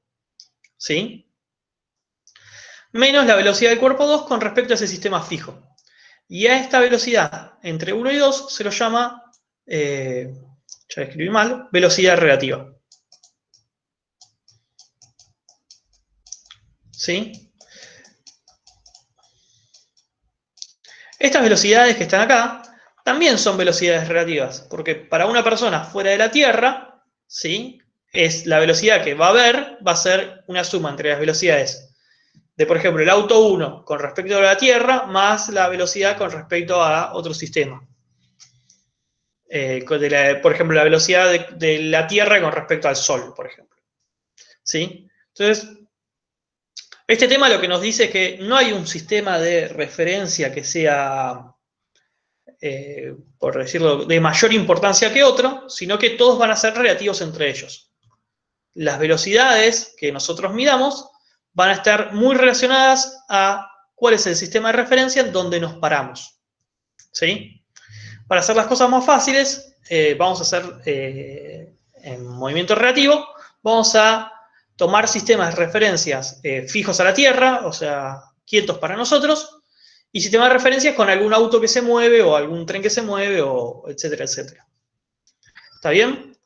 ¿Sí? Menos la velocidad del cuerpo 2 con respecto a ese sistema fijo. Y a esta velocidad entre 1 y 2 se lo llama, ya escribí mal, velocidad relativa. ¿Sí? Estas velocidades que están acá también son velocidades relativas, porque para una persona fuera de la Tierra, ¿sí? Es la velocidad que va a haber, va a ser una suma entre las velocidades de, por ejemplo, el auto 1 con respecto a la Tierra, más la velocidad con respecto a otro sistema. Por ejemplo, la velocidad de la Tierra con respecto al Sol, por ejemplo. ¿Sí? Entonces, este tema lo que nos dice es que no hay un sistema de referencia que sea, por decirlo, de mayor importancia que otro, sino que todos van a ser relativos entre ellos. Las velocidades que nosotros midamos van a estar muy relacionadas a cuál es el sistema de referencia en donde nos paramos. ¿Sí? Para hacer las cosas más fáciles, vamos a hacer en movimiento relativo, vamos a tomar sistemas de referencias fijos a la Tierra, o sea, quietos para nosotros, y sistemas de referencias con algún auto que se mueve o algún tren que se mueve, o etcétera, etcétera. ¿Está bien?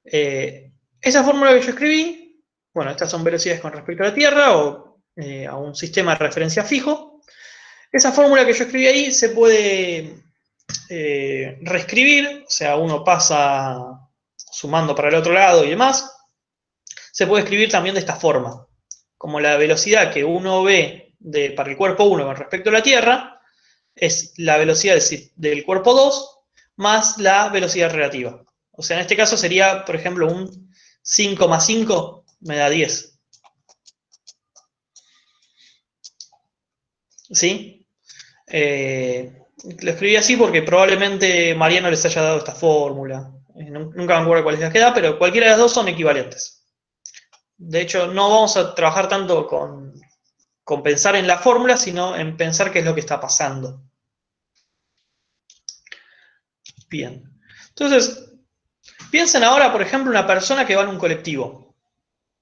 Esa fórmula que yo escribí, bueno, estas son velocidades con respecto a la Tierra o a un sistema de referencia fijo. Esa fórmula que yo escribí ahí se puede reescribir, o sea, uno pasa sumando para el otro lado y demás. Se puede escribir también de esta forma, como la velocidad que uno ve para el cuerpo 1 con respecto a la Tierra es la velocidad del cuerpo 2 más la velocidad relativa. O sea, en este caso sería, por ejemplo, un 5 más 5 me da 10. ¿Sí? Lo escribí así porque probablemente Mariano les haya dado esta fórmula. Nunca me acuerdo cuál es la que da, pero cualquiera de las dos son equivalentes. De hecho, no vamos a trabajar tanto con pensar en la fórmula, sino en pensar qué es lo que está pasando. Bien. Entonces, piensen ahora, por ejemplo, una persona que va en un colectivo.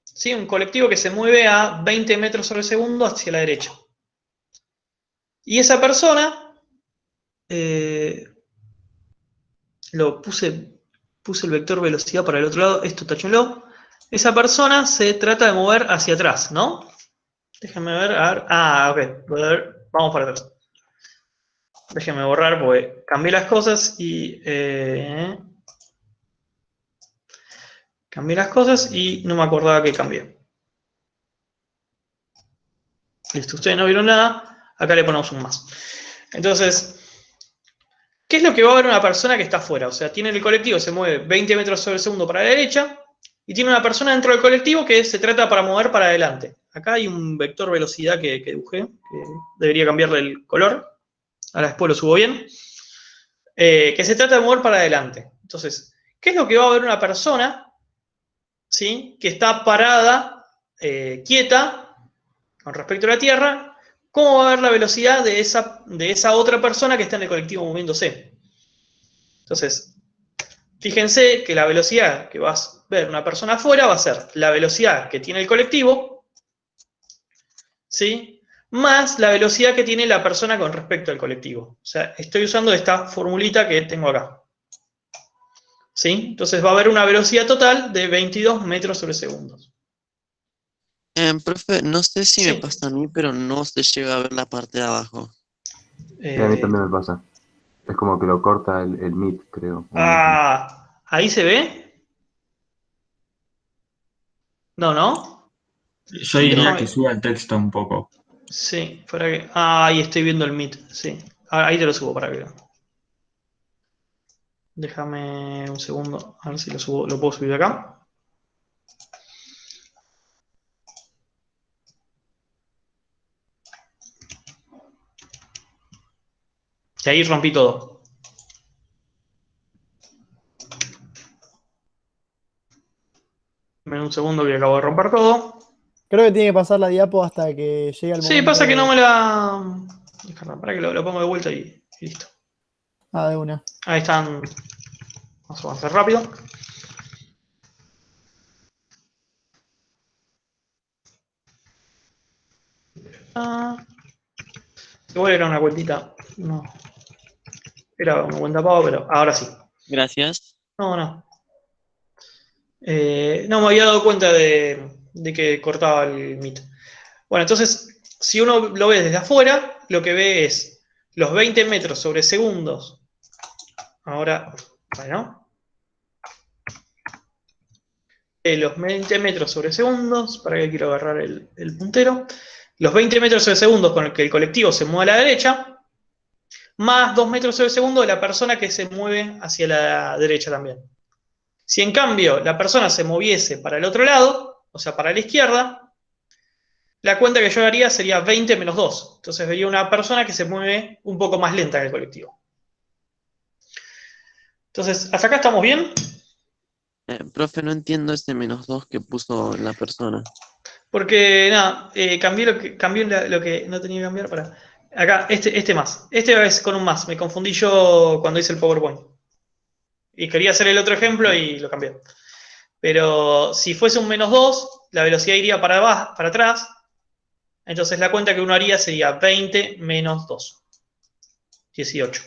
¿Sí? Un colectivo que se mueve a 20 metros sobre segundo hacia la derecha. Y esa persona, puse el vector velocidad para el otro lado, esto tachenlo. Esa persona se trata de mover hacia atrás, ¿no? Déjenme ver, a ver. Ah, ok. Vamos para atrás. Déjenme borrar porque cambié las cosas y... cambié las cosas y no me acordaba que cambié. Listo, ustedes no vieron nada. Acá le ponemos un más. Entonces, ¿qué es lo que va a ver una persona que está afuera? O sea, tiene el colectivo, se mueve 20 metros sobre segundo para la derecha y tiene una persona dentro del colectivo que se trata para mover para adelante. acá hay un vector velocidad que dibujé, que debería cambiarle el color. Ahora después lo subo bien. Que se trata de mover para adelante. Entonces, ¿qué es lo que va a ver una persona, ¿sí?, que está parada, quieta, con respecto a la Tierra? ¿Cómo va a ver la velocidad de esa otra persona que está en el colectivo moviéndose? Entonces, fíjense que la velocidad que va a ver una persona afuera va a ser la velocidad que tiene el colectivo, ¿sí?, más la velocidad que tiene la persona con respecto al colectivo. O sea, estoy usando esta formulita que tengo acá. ¿Sí? Entonces va a haber una velocidad total de 22 metros sobre segundos. Profe, no sé si me Sí. pasa a mí, pero no se llega a ver la parte de abajo. Sí, a mí también me pasa. Es como que lo corta el Meet, creo. ¿Ahí se ve? No, ¿no? Yo diría Déjame. que suba el texto un poco. Sí, para que. Ahí estoy viendo el Meet. Sí. Ahí te lo subo para que. Déjame un segundo. A ver si lo subo. Lo puedo subir acá. Y ahí rompí todo. Dame un segundo que acabo de romper todo. Creo que tiene que pasar la diapo hasta que llegue el Sí, momento. pasa que no me la. Para que lo pongo de vuelta y listo. Ah, de una. Ahí están. Vamos a avanzar rápido. Igual era una cuentita. No. Era una cuenta pago, pero ahora sí. Gracias. No. No me había dado cuenta de que cortaba el Meet. Bueno, entonces, si uno lo ve desde afuera, lo que ve es los 20 metros sobre segundos. Ahora, bueno. Los 20 metros sobre segundos. Para que quiero agarrar el puntero. Los 20 metros sobre segundos con el que el colectivo se mueve a la derecha. Más 2 metros sobre segundo de la persona que se mueve hacia la derecha también. Si en cambio la persona se moviese para el otro lado, o sea, para la izquierda, la cuenta que yo haría sería 20 menos 2. Entonces vería una persona que se mueve un poco más lenta que el colectivo. Entonces, ¿hasta acá estamos bien? Profe, no entiendo ese -2 que puso la persona. Porque, nada, cambié lo que no tenía que cambiar para... Acá, este más. Este es con un más. Me confundí yo cuando hice el PowerPoint. Y quería hacer el otro ejemplo y lo cambié. Pero si fuese un -2, la velocidad iría para atrás. Entonces la cuenta que uno haría sería 20 menos 2. 18.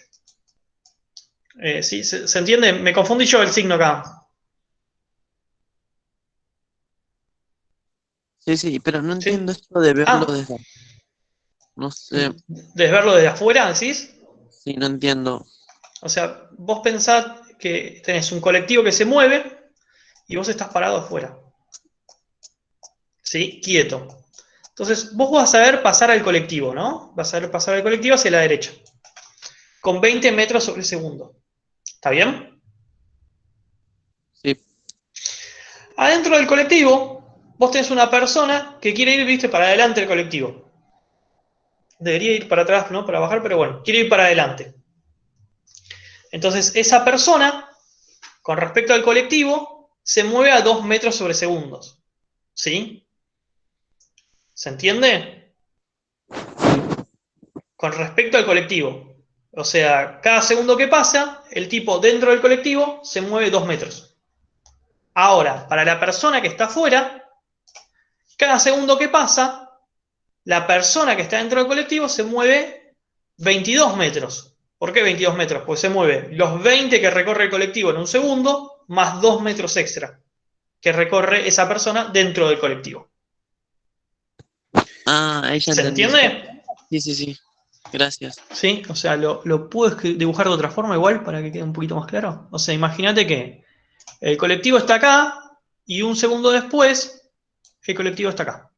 ¿Sí? ¿Se entiende? Me confundí yo el signo acá. Sí, pero no ¿Sí? entiendo esto de verlo desde... No sé, ¿De verlo desde afuera, decís? sí, no entiendo. O sea, vos pensás que tenés un colectivo que se mueve y vos estás parado afuera. ¿Sí? Quieto. Entonces, vos vas a ver pasar al colectivo, ¿no? Vas a ver pasar al colectivo hacia la derecha. Con 20 metros sobre segundo. ¿Está bien? Sí. Adentro del colectivo, vos tenés una persona que quiere ir, viste, para adelante del colectivo. Debería ir para atrás, ¿no? Para bajar, pero bueno, quiere ir para adelante. Entonces, esa persona, con respecto al colectivo, se mueve a 2 metros sobre segundos. ¿Sí? ¿Se entiende? Con respecto al colectivo. O sea, cada segundo que pasa, el tipo dentro del colectivo se mueve 2 metros. Ahora, para la persona que está afuera, cada segundo que pasa, la persona que está dentro del colectivo se mueve 22 metros. ¿Por qué 22 metros? Pues se mueve los 20 que recorre el colectivo en un segundo, más 2 metros extra que recorre esa persona dentro del colectivo. Ahí ya ¿Se entendí. entiende? Sí. Gracias. Sí, o sea, lo puedo dibujar de otra forma igual para que quede un poquito más claro. O sea, imagínate que el colectivo está acá y un segundo después el colectivo está acá.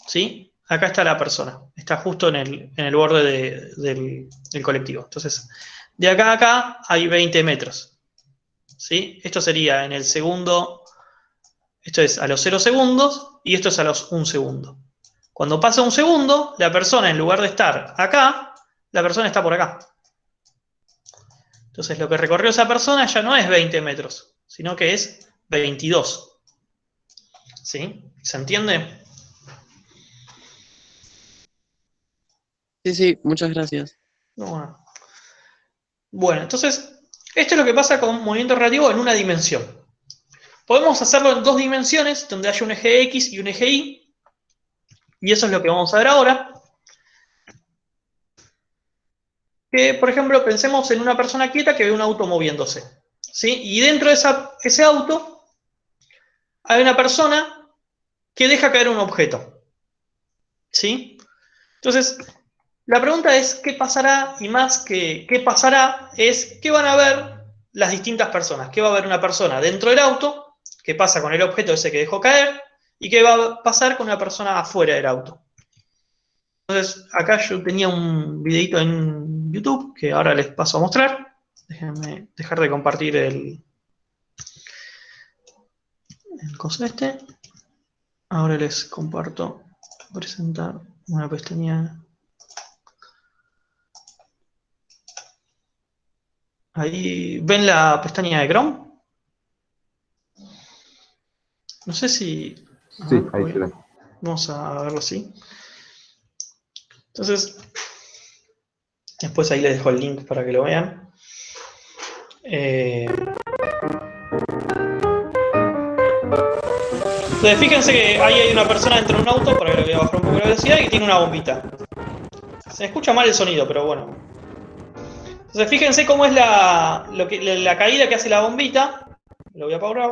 ¿Sí? Acá está la persona. Está justo en el borde del colectivo. Entonces, de acá a acá hay 20 metros. ¿Sí? Esto sería en el segundo Esto es a los 0 segundos y esto es a los 1 segundo. Cuando pasa 1 segundo, la persona, en lugar de estar acá, la persona está por acá. Entonces lo que recorrió esa persona ya no es 20 metros, sino que es 22. ¿Sí? ¿Se entiende? Sí, sí, muchas gracias. No. Bueno, entonces, esto es lo que pasa con movimiento relativo en una dimensión. Podemos hacerlo en 2 dimensiones, donde haya un eje X y un eje Y, y eso es lo que vamos a ver ahora. Que, por ejemplo, pensemos en una persona quieta que ve un auto moviéndose, ¿sí? Y dentro de ese auto hay una persona que deja caer un objeto, ¿sí? Entonces, la pregunta es qué pasará, y más que qué pasará, es qué van a ver las distintas personas. ¿Qué va a ver una persona dentro del auto? ¿Qué pasa con el objeto ese que dejó caer? ¿Y qué va a pasar con una persona afuera del auto? Entonces, acá yo tenía un videito en YouTube que ahora les paso a mostrar. Déjenme dejar de compartir el coso este. Ahora les comparto, presentar una pestaña. Ahí, ¿ven la pestaña de Chrome? No sé si... Sí, ahí se ve. Vamos a verlo así. Entonces, después ahí les dejo el link para que lo vean. Entonces, fíjense que ahí hay una persona dentro de un auto, para que le voy a bajar un poco la velocidad, y que tiene una bombita. Se escucha mal el sonido, pero bueno. Entonces, fíjense cómo es la caída que hace la bombita. Lo voy a apagar,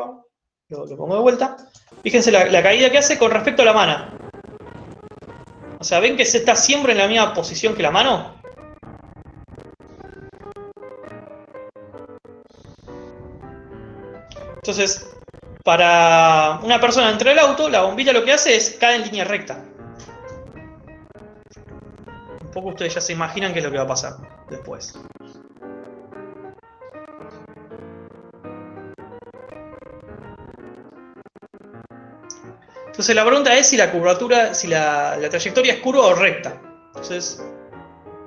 lo pongo de vuelta. Fíjense la caída que hace con respecto a la mano. O sea, ¿ven que se está siempre en la misma posición que la mano? Entonces, para una persona dentro del auto, la bombita lo que hace es caer en línea recta. Un poco ustedes ya se imaginan qué es lo que va a pasar después. Entonces la pregunta es si la curvatura, si la trayectoria es curva o recta. Entonces,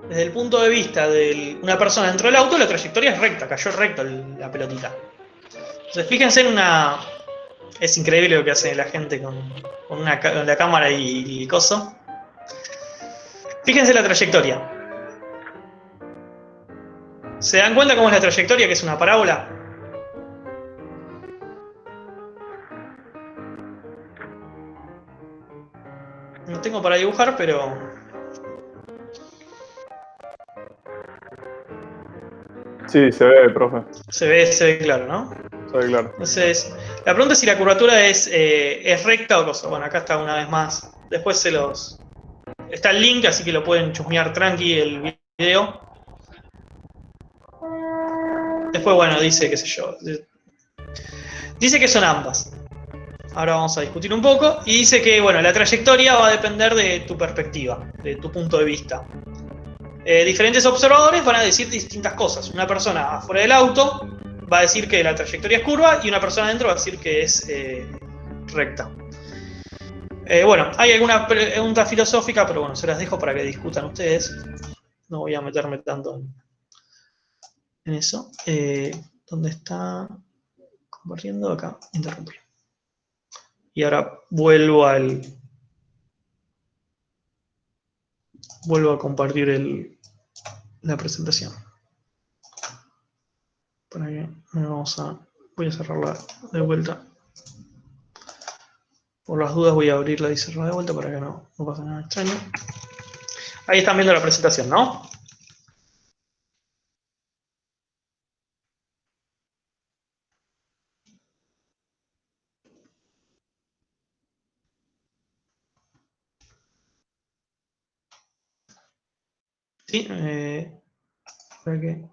desde el punto de vista de una persona dentro del auto, la trayectoria es recta, cayó recto la pelotita. Entonces, fíjense en una... Es increíble lo que hace la gente con la cámara y el coso. Fíjense la trayectoria. ¿Se dan cuenta cómo es la trayectoria, que es una parábola? No tengo para dibujar, pero... Sí, se ve, profe. Se ve claro, ¿no? Se ve claro. Entonces, la pregunta es si la curvatura es recta o cosa. Bueno, acá está una vez más. Después está el link, así que lo pueden chusmear tranqui el video. Después, bueno, dice, qué sé yo. Dice que son ambas. Ahora vamos a discutir un poco. Y dice que, bueno, la trayectoria va a depender de tu perspectiva, de tu punto de vista. Diferentes observadores van a decir distintas cosas. Una persona afuera del auto va a decir que la trayectoria es curva y una persona adentro va a decir que es recta. Bueno, hay alguna pregunta filosófica, pero bueno, se las dejo para que discutan ustedes. No voy a meterme tanto en eso. ¿Dónde está? Compartiendo acá, interrumpir. Y ahora vuelvo a compartir la presentación. Para que voy a cerrarla de vuelta. Por las dudas voy a abrirla y cerrarla de vuelta para que no pase nada extraño. Ahí están viendo la presentación, ¿no? Sí, para que...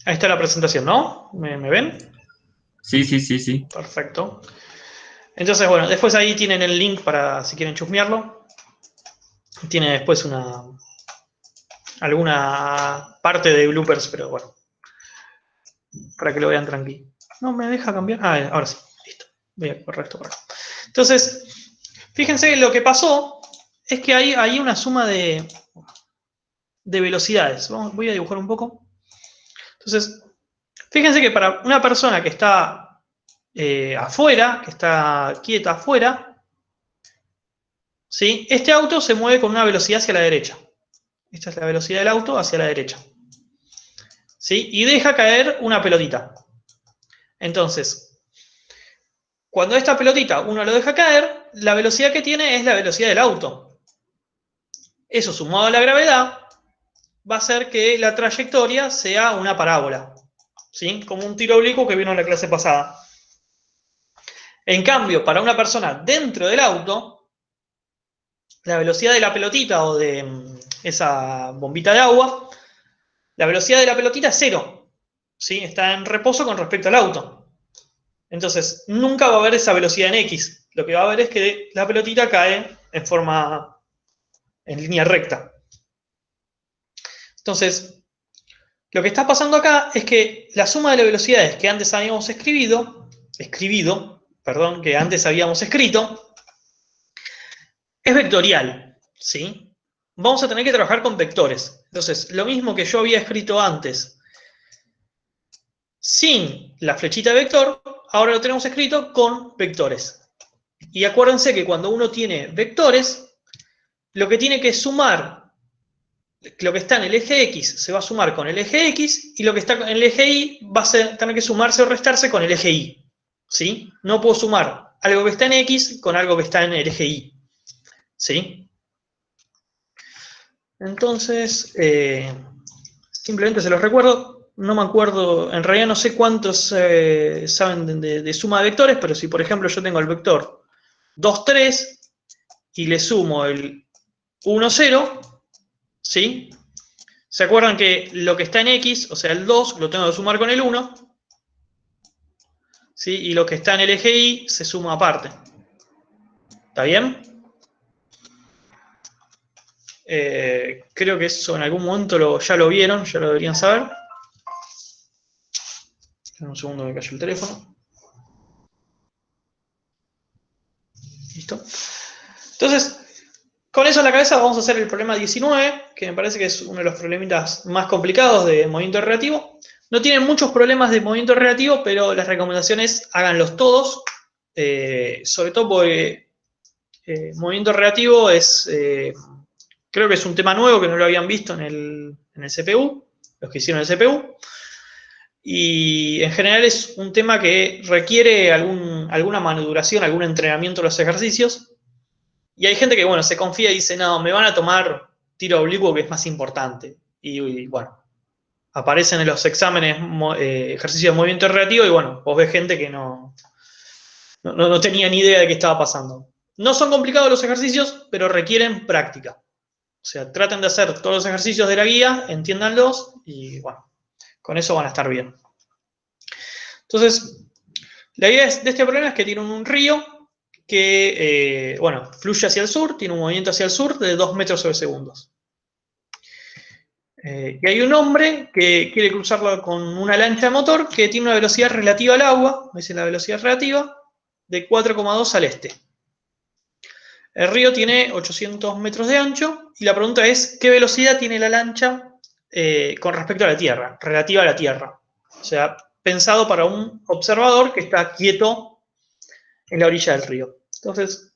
Ahí está la presentación, ¿no? ¿Me ven? Sí, sí, sí, sí. Perfecto. Entonces, bueno, después ahí tienen el link para si quieren chusmearlo. Tiene después alguna parte de bloopers, pero bueno, para que lo vean tranquilo. No me deja cambiar. Ah, ahora sí, listo. Voy a correr esto por acá. Entonces, fíjense que lo que pasó es que hay una suma de velocidades. Voy a dibujar un poco. Entonces, fíjense que para una persona que está afuera, que está quieta afuera, ¿sí? Este auto se mueve con una velocidad hacia la derecha. Esta es la velocidad del auto hacia la derecha. ¿Sí? Y deja caer una pelotita. Entonces, cuando esta pelotita uno lo deja caer, la velocidad que tiene es la velocidad del auto. Eso sumado a la gravedad va a hacer que la trayectoria sea una parábola. ¿Sí? Como un tiro oblicuo que vino en la clase pasada. En cambio, para una persona dentro del auto, la velocidad de la pelotita o de esa bombita de agua, la velocidad de la pelotita es 0. ¿Sí? Está en reposo con respecto al auto. Entonces, nunca va a haber esa velocidad en X. Lo que va a haber es que la pelotita cae en línea recta. Entonces, lo que está pasando acá es que la suma de las velocidades que antes habíamos escrito, es vectorial, ¿sí? Vamos a tener que trabajar con vectores. Entonces, lo mismo que yo había escrito antes sin la flechita de vector, ahora lo tenemos escrito con vectores. Y acuérdense que cuando uno tiene vectores, lo que tiene que sumar, lo que está en el eje X se va a sumar con el eje X, y lo que está en el eje Y va a tener que sumarse o restarse con el eje Y. ¿Sí? No puedo sumar algo que está en X con algo que está en el eje Y. ¿Sí? Entonces, simplemente se los recuerdo. No me acuerdo, en realidad no sé cuántos saben de suma de vectores, pero si por ejemplo yo tengo el vector 2, 3 y le sumo el 1, 0, ¿sí? ¿Se acuerdan que lo que está en X, o sea el 2, lo tengo que sumar con el 1? ¿Sí? Y lo que está en el eje Y se suma aparte. ¿Está bien? Creo que eso en algún momento ya lo vieron, ya lo deberían saber. En un segundo me cayó el teléfono. Listo. Entonces, con eso en la cabeza vamos a hacer el problema 19, que me parece que es uno de los problemitas más complicados de movimiento relativo. No tienen muchos problemas de movimiento relativo, pero las recomendaciones háganlos todos, sobre todo porque movimiento relativo es, creo que es un tema nuevo que no lo habían visto en el CPU, los que hicieron el CPU. Y en general es un tema que requiere alguna maduración, algún entrenamiento de los ejercicios. Y hay gente que, bueno, se confía y dice, no, me van a tomar tiro oblicuo que es más importante. Y bueno, aparecen en los exámenes ejercicios de movimiento relativo y bueno, vos ves gente que no tenía ni idea de qué estaba pasando. No son complicados los ejercicios, pero requieren práctica. O sea, traten de hacer todos los ejercicios de la guía, entiéndanlos y bueno, con eso van a estar bien. Entonces, la idea de este problema es que tiene un río que, bueno, fluye hacia el sur, tiene un movimiento hacia el sur de 2 metros sobre segundos. Y hay un hombre que quiere cruzarlo con una lancha de motor que tiene una velocidad relativa al agua, me dice la velocidad relativa, de 4,2 al este. El río tiene 800 metros de ancho y la pregunta es, ¿qué velocidad tiene la lancha con respecto a la Tierra, relativa a la Tierra? O sea, pensado para un observador que está quieto en la orilla del río. Entonces,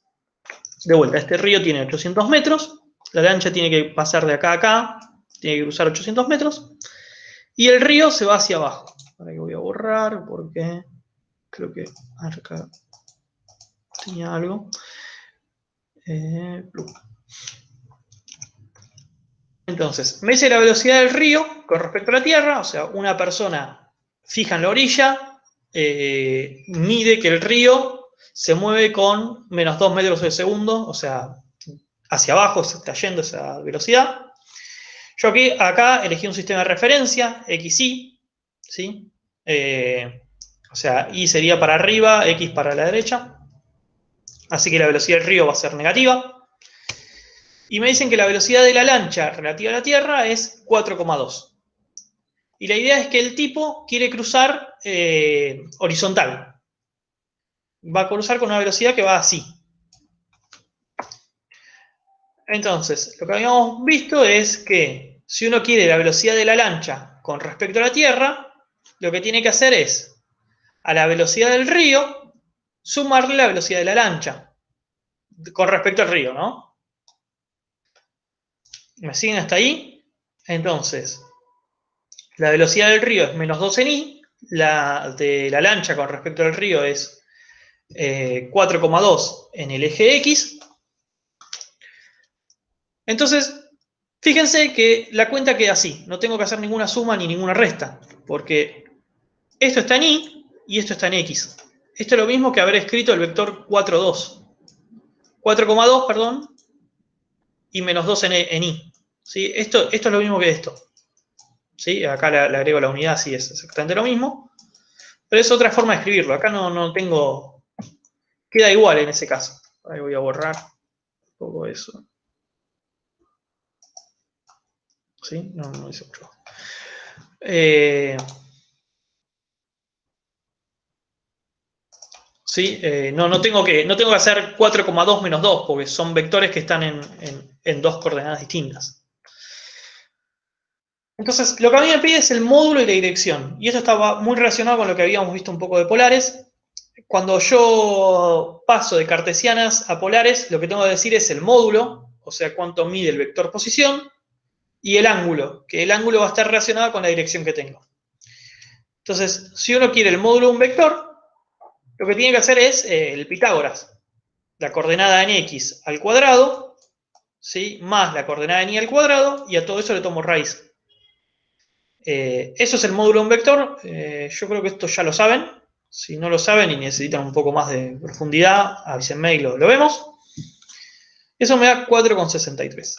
de vuelta, este río tiene 800 metros, la lancha tiene que pasar de acá a acá, tiene que cruzar 800 metros, y el río se va hacia abajo. Ahora que voy a borrar porque creo que acá tenía algo. Entonces, me dice la velocidad del río con respecto a la Tierra, o sea, una persona fija en la orilla, mide que el río se mueve con menos 2 metros por segundo, o sea, hacia abajo se está yendo esa velocidad. Yo acá elegí un sistema de referencia, XY, ¿sí? O sea, Y sería para arriba, X para la derecha. Así que la velocidad del río va a ser negativa. Y me dicen que la velocidad de la lancha relativa a la Tierra es 4,2. y la idea es que el tipo quiere cruzar horizontal. Va a cruzar con una velocidad que va así. Entonces, lo que habíamos visto es que si uno quiere la velocidad de la lancha con respecto a la Tierra, lo que tiene que hacer es, a la velocidad del río, sumarle la velocidad de la lancha, con respecto al río, ¿no? ¿Me siguen hasta ahí? Entonces, la velocidad del río es menos 2 en i, la de la lancha con respecto al río es 4,2 en el eje X. Entonces, fíjense que la cuenta queda así, no tengo que hacer ninguna suma ni ninguna resta, porque esto está en y esto está en x. Esto es lo mismo que haber escrito el vector 4,2, perdón, y menos 2 en y. ¿Sí? Esto es lo mismo que esto. ¿Sí? Acá le agrego la unidad, sí, es exactamente lo mismo, pero es otra forma de escribirlo. Acá no tengo... Queda igual en ese caso. Ahí voy a borrar un poco eso. ¿Sí? No dice mucho. ¿Sí? No tengo que hacer 4,2 menos 2, porque son vectores que están en dos coordenadas distintas. Entonces, lo que a mí me pide es el módulo y la dirección. Y esto estaba muy relacionado con lo que habíamos visto un poco de polares. Cuando yo paso de cartesianas a polares, lo que tengo que decir es el módulo, o sea, cuánto mide el vector posición, y el ángulo, que el ángulo va a estar relacionado con la dirección que tengo. Entonces, si uno quiere el módulo de un vector, lo que tiene que hacer es el Pitágoras. La coordenada en x al cuadrado, ¿sí? Más la coordenada en y al cuadrado, y a todo eso le tomo raíz. Eso es el módulo de un vector. Yo creo que esto ya lo saben. Si no lo saben y necesitan un poco más de profundidad, avísenme y lo vemos. Eso me da 4,63.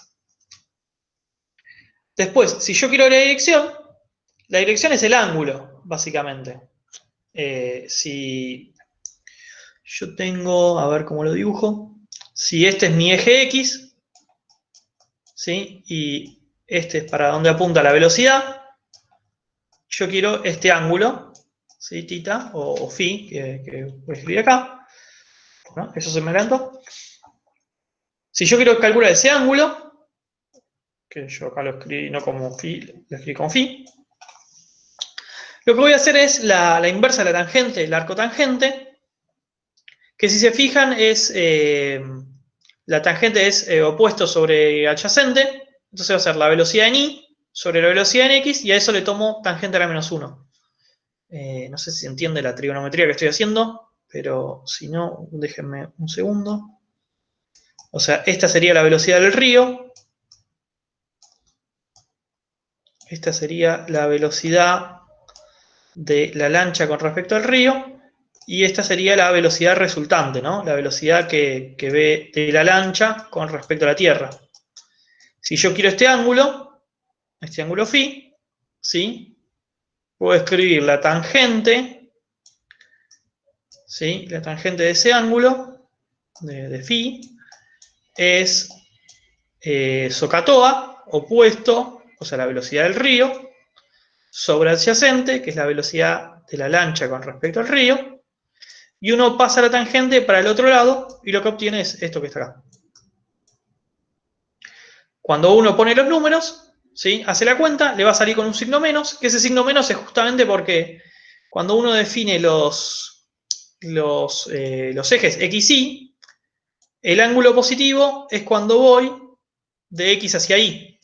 Después, si yo quiero la dirección es el ángulo, básicamente. Si yo tengo, a ver cómo lo dibujo, si este es mi eje X, ¿sí? Y este es para donde apunta la velocidad, yo quiero este ángulo, ¿sí? Tita o phi, que voy a escribir acá, ¿no? Eso se me adelantó. Si yo quiero calcular ese ángulo, que yo acá lo escribí no como phi, lo escribí con phi, lo que voy a hacer es la inversa de la tangente, el arco tangente, que si se fijan es, la tangente es opuesto sobre adyacente, entonces va a ser la velocidad en y sobre la velocidad en x, y a eso le tomo tangente a la menos 1. No sé si se entiende la trigonometría que estoy haciendo, pero si no, déjenme un segundo. O sea, esta sería la velocidad del río. Esta sería la velocidad de la lancha con respecto al río. Y esta sería la velocidad resultante, ¿no? La velocidad que ve de la lancha con respecto a la Tierra. Si yo quiero este ángulo phi, ¿sí? Puedo escribir la tangente, ¿sí? La tangente de ese ángulo, de phi, es SOHCAHTOA, opuesto, o sea, la velocidad del río, sobre adyacente, que es la velocidad de la lancha con respecto al río, y uno pasa la tangente para el otro lado, y lo que obtiene es esto que está acá. Cuando uno pone los números, ¿sí? Hace la cuenta, le va a salir con un signo menos, que ese signo menos es justamente porque cuando uno define los ejes x, y, el ángulo positivo es cuando voy de x hacia y,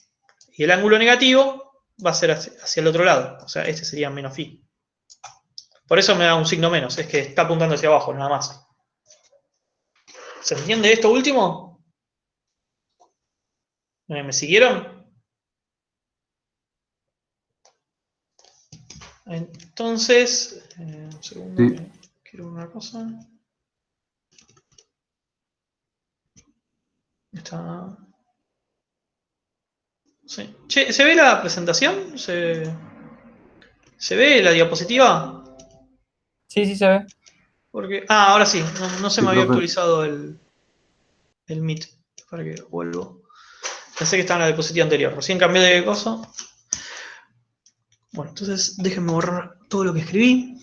y el ángulo negativo va a ser hacia el otro lado, o sea, este sería menos phi. Por eso me da un signo menos, es que está apuntando hacia abajo, nada más. ¿Se entiende esto último? ¿Me siguieron? Entonces, un segundo, Sí. que quiero una cosa. Está... Sí. Che, ¿se ve la presentación? ¿Se ve la diapositiva? Sí, sí se ve. Porque... Ah, ahora sí, no se Sí, me había profe. actualizado el Meet. Para que vuelvo. Pensé que estaba en la diapositiva anterior. Recién cambié de cosa. Bueno, entonces déjenme borrar todo lo que escribí.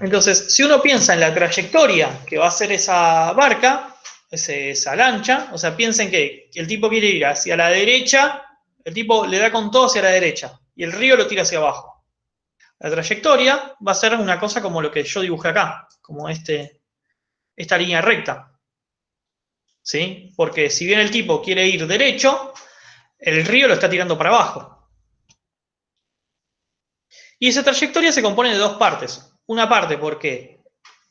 Entonces, si uno piensa en la trayectoria que va a hacer esa barca, esa lancha, o sea, piensen que el tipo quiere ir hacia la derecha, el tipo le da con todo hacia la derecha, y el río lo tira hacia abajo. La trayectoria va a ser una cosa como lo que yo dibujé acá, como esta línea recta. ¿Sí? Porque si bien el tipo quiere ir derecho, el río lo está tirando para abajo. Y esa trayectoria se compone de dos partes. Una parte porque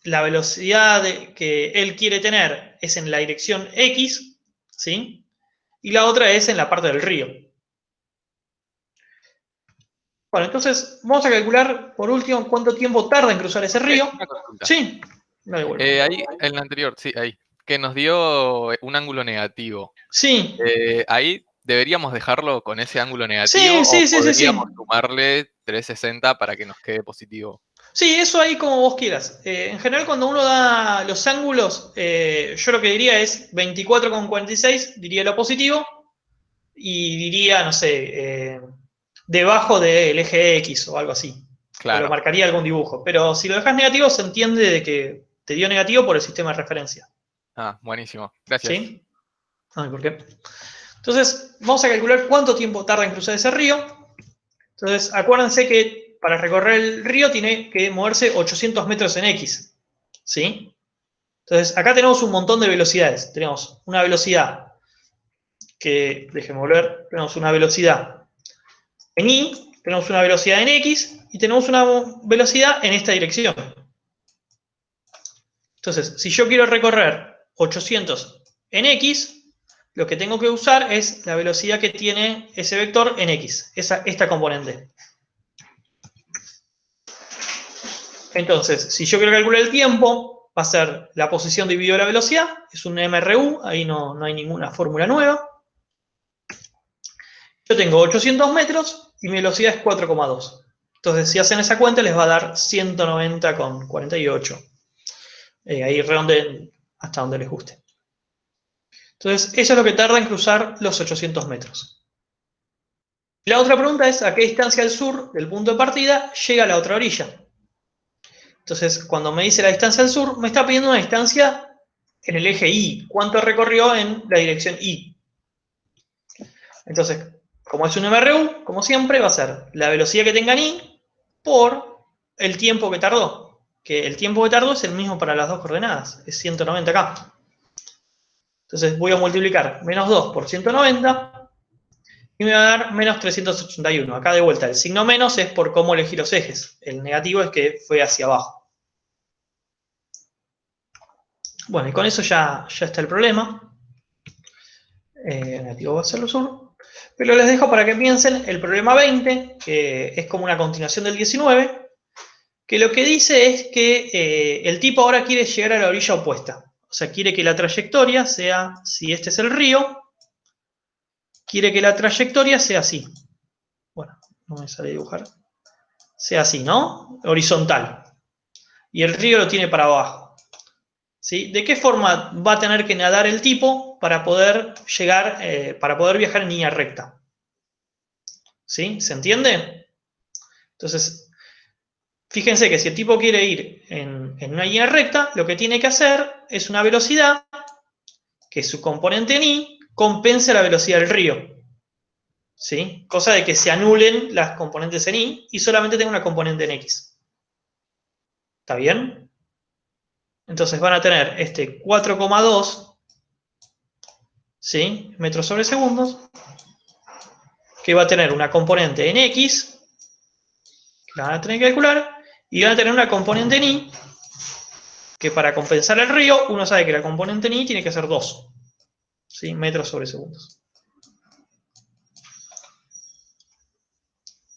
la velocidad que él quiere tener es en la dirección X, ¿sí? Y la otra es en la parte del río. Bueno, entonces vamos a calcular por último cuánto tiempo tarda en cruzar ese río. Una consulta. Sí, no devuelvo. Ahí, en la anterior, sí, ahí. Que nos dio un ángulo negativo. Sí, Ahí deberíamos dejarlo con ese ángulo negativo sí, o sí, sí, sí, podríamos sí. sumarle 360 para que nos quede positivo. Sí, eso ahí como vos quieras. En general, cuando uno da los ángulos, yo lo que diría es 24,46, diría lo positivo, y diría, no sé, debajo del eje X o algo así. O lo Claro. marcaría algún dibujo. Pero si lo dejas negativo, se entiende de que te dio negativo por el sistema de referencia. Ah, buenísimo. Gracias. ¿Sí? Ay, ¿por qué? Entonces, vamos a calcular cuánto tiempo tarda en cruzar ese río. Entonces, acuérdense que para recorrer el río tiene que moverse 800 metros en X. ¿Sí? Entonces, acá tenemos un montón de velocidades. Tenemos una velocidad que, déjenme volver, tenemos una velocidad en Y, tenemos una velocidad en X y tenemos una velocidad en esta dirección. Entonces, si yo quiero recorrer 800 en X, lo que tengo que usar es la velocidad que tiene ese vector en X, esta componente. Entonces, si yo quiero calcular el tiempo, va a ser la posición dividido la velocidad, es un MRU, ahí no hay ninguna fórmula nueva. Yo tengo 800 metros y mi velocidad es 4,2. Entonces, si hacen esa cuenta, les va a dar 190,48. Ahí redondeen hasta donde les guste. Entonces, eso es lo que tarda en cruzar los 800 metros. La otra pregunta es, ¿a qué distancia al sur del punto de partida llega a la otra orilla? Entonces, cuando me dice la distancia al sur, me está pidiendo una distancia en el eje Y. ¿Cuánto recorrió en la dirección Y? Entonces, como es un MRU, como siempre, va a ser la velocidad que tenga en Y por el tiempo que tardó. Que el tiempo que tardó es el mismo para las dos coordenadas, es 190 acá. Entonces voy a multiplicar menos 2 por 190 y me va a dar menos 381. Acá de vuelta, el signo menos es por cómo elegí los ejes. El negativo es que fue hacia abajo. Bueno, y con eso ya está el problema. Negativo va a ser lo sur. Pero les dejo para que piensen el problema 20, que es como una continuación del 19, que lo que dice es que el tipo ahora quiere llegar a la orilla opuesta. O sea, quiere que la trayectoria sea, si este es el río, quiere que la trayectoria sea así. Bueno, no me sale dibujar. Sea así, ¿no? Horizontal. Y el río lo tiene para abajo. ¿Sí? ¿De qué forma va a tener que nadar el tipo para poder llegar, para poder viajar en línea recta? ¿Sí? ¿Se entiende? Entonces, fíjense que si el tipo quiere ir en una línea recta, lo que tiene que hacer es una velocidad que su componente en Y compense la velocidad del río. ¿Sí? Cosa de que se anulen las componentes en Y y solamente tenga una componente en X. ¿Está bien? Entonces van a tener este 4,2, ¿sí? metros sobre segundos, que va a tener una componente en X, que la van a tener que calcular, y van a tener una componente en Y, que para compensar el río, uno sabe que la componente en Y tiene que ser 2, ¿sí? metros sobre segundos.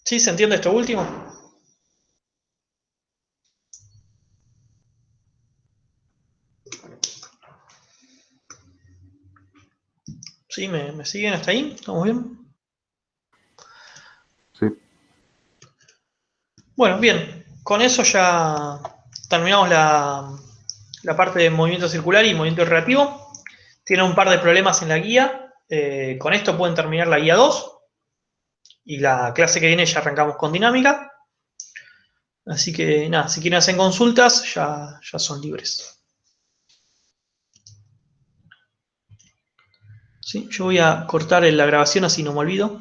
¿Sí? ¿Se entiende esto último? ¿Sí? ¿Me siguen hasta ahí? ¿Estamos bien? Sí. Bueno, bien. Con eso ya terminamos la parte de movimiento circular y movimiento relativo. Tiene un par de problemas en la guía. Con esto pueden terminar la guía 2. Y la clase que viene ya arrancamos con dinámica. Así que nada, si quieren hacer consultas, ya son libres. ¿Sí? Yo voy a cortar la grabación así no me olvido.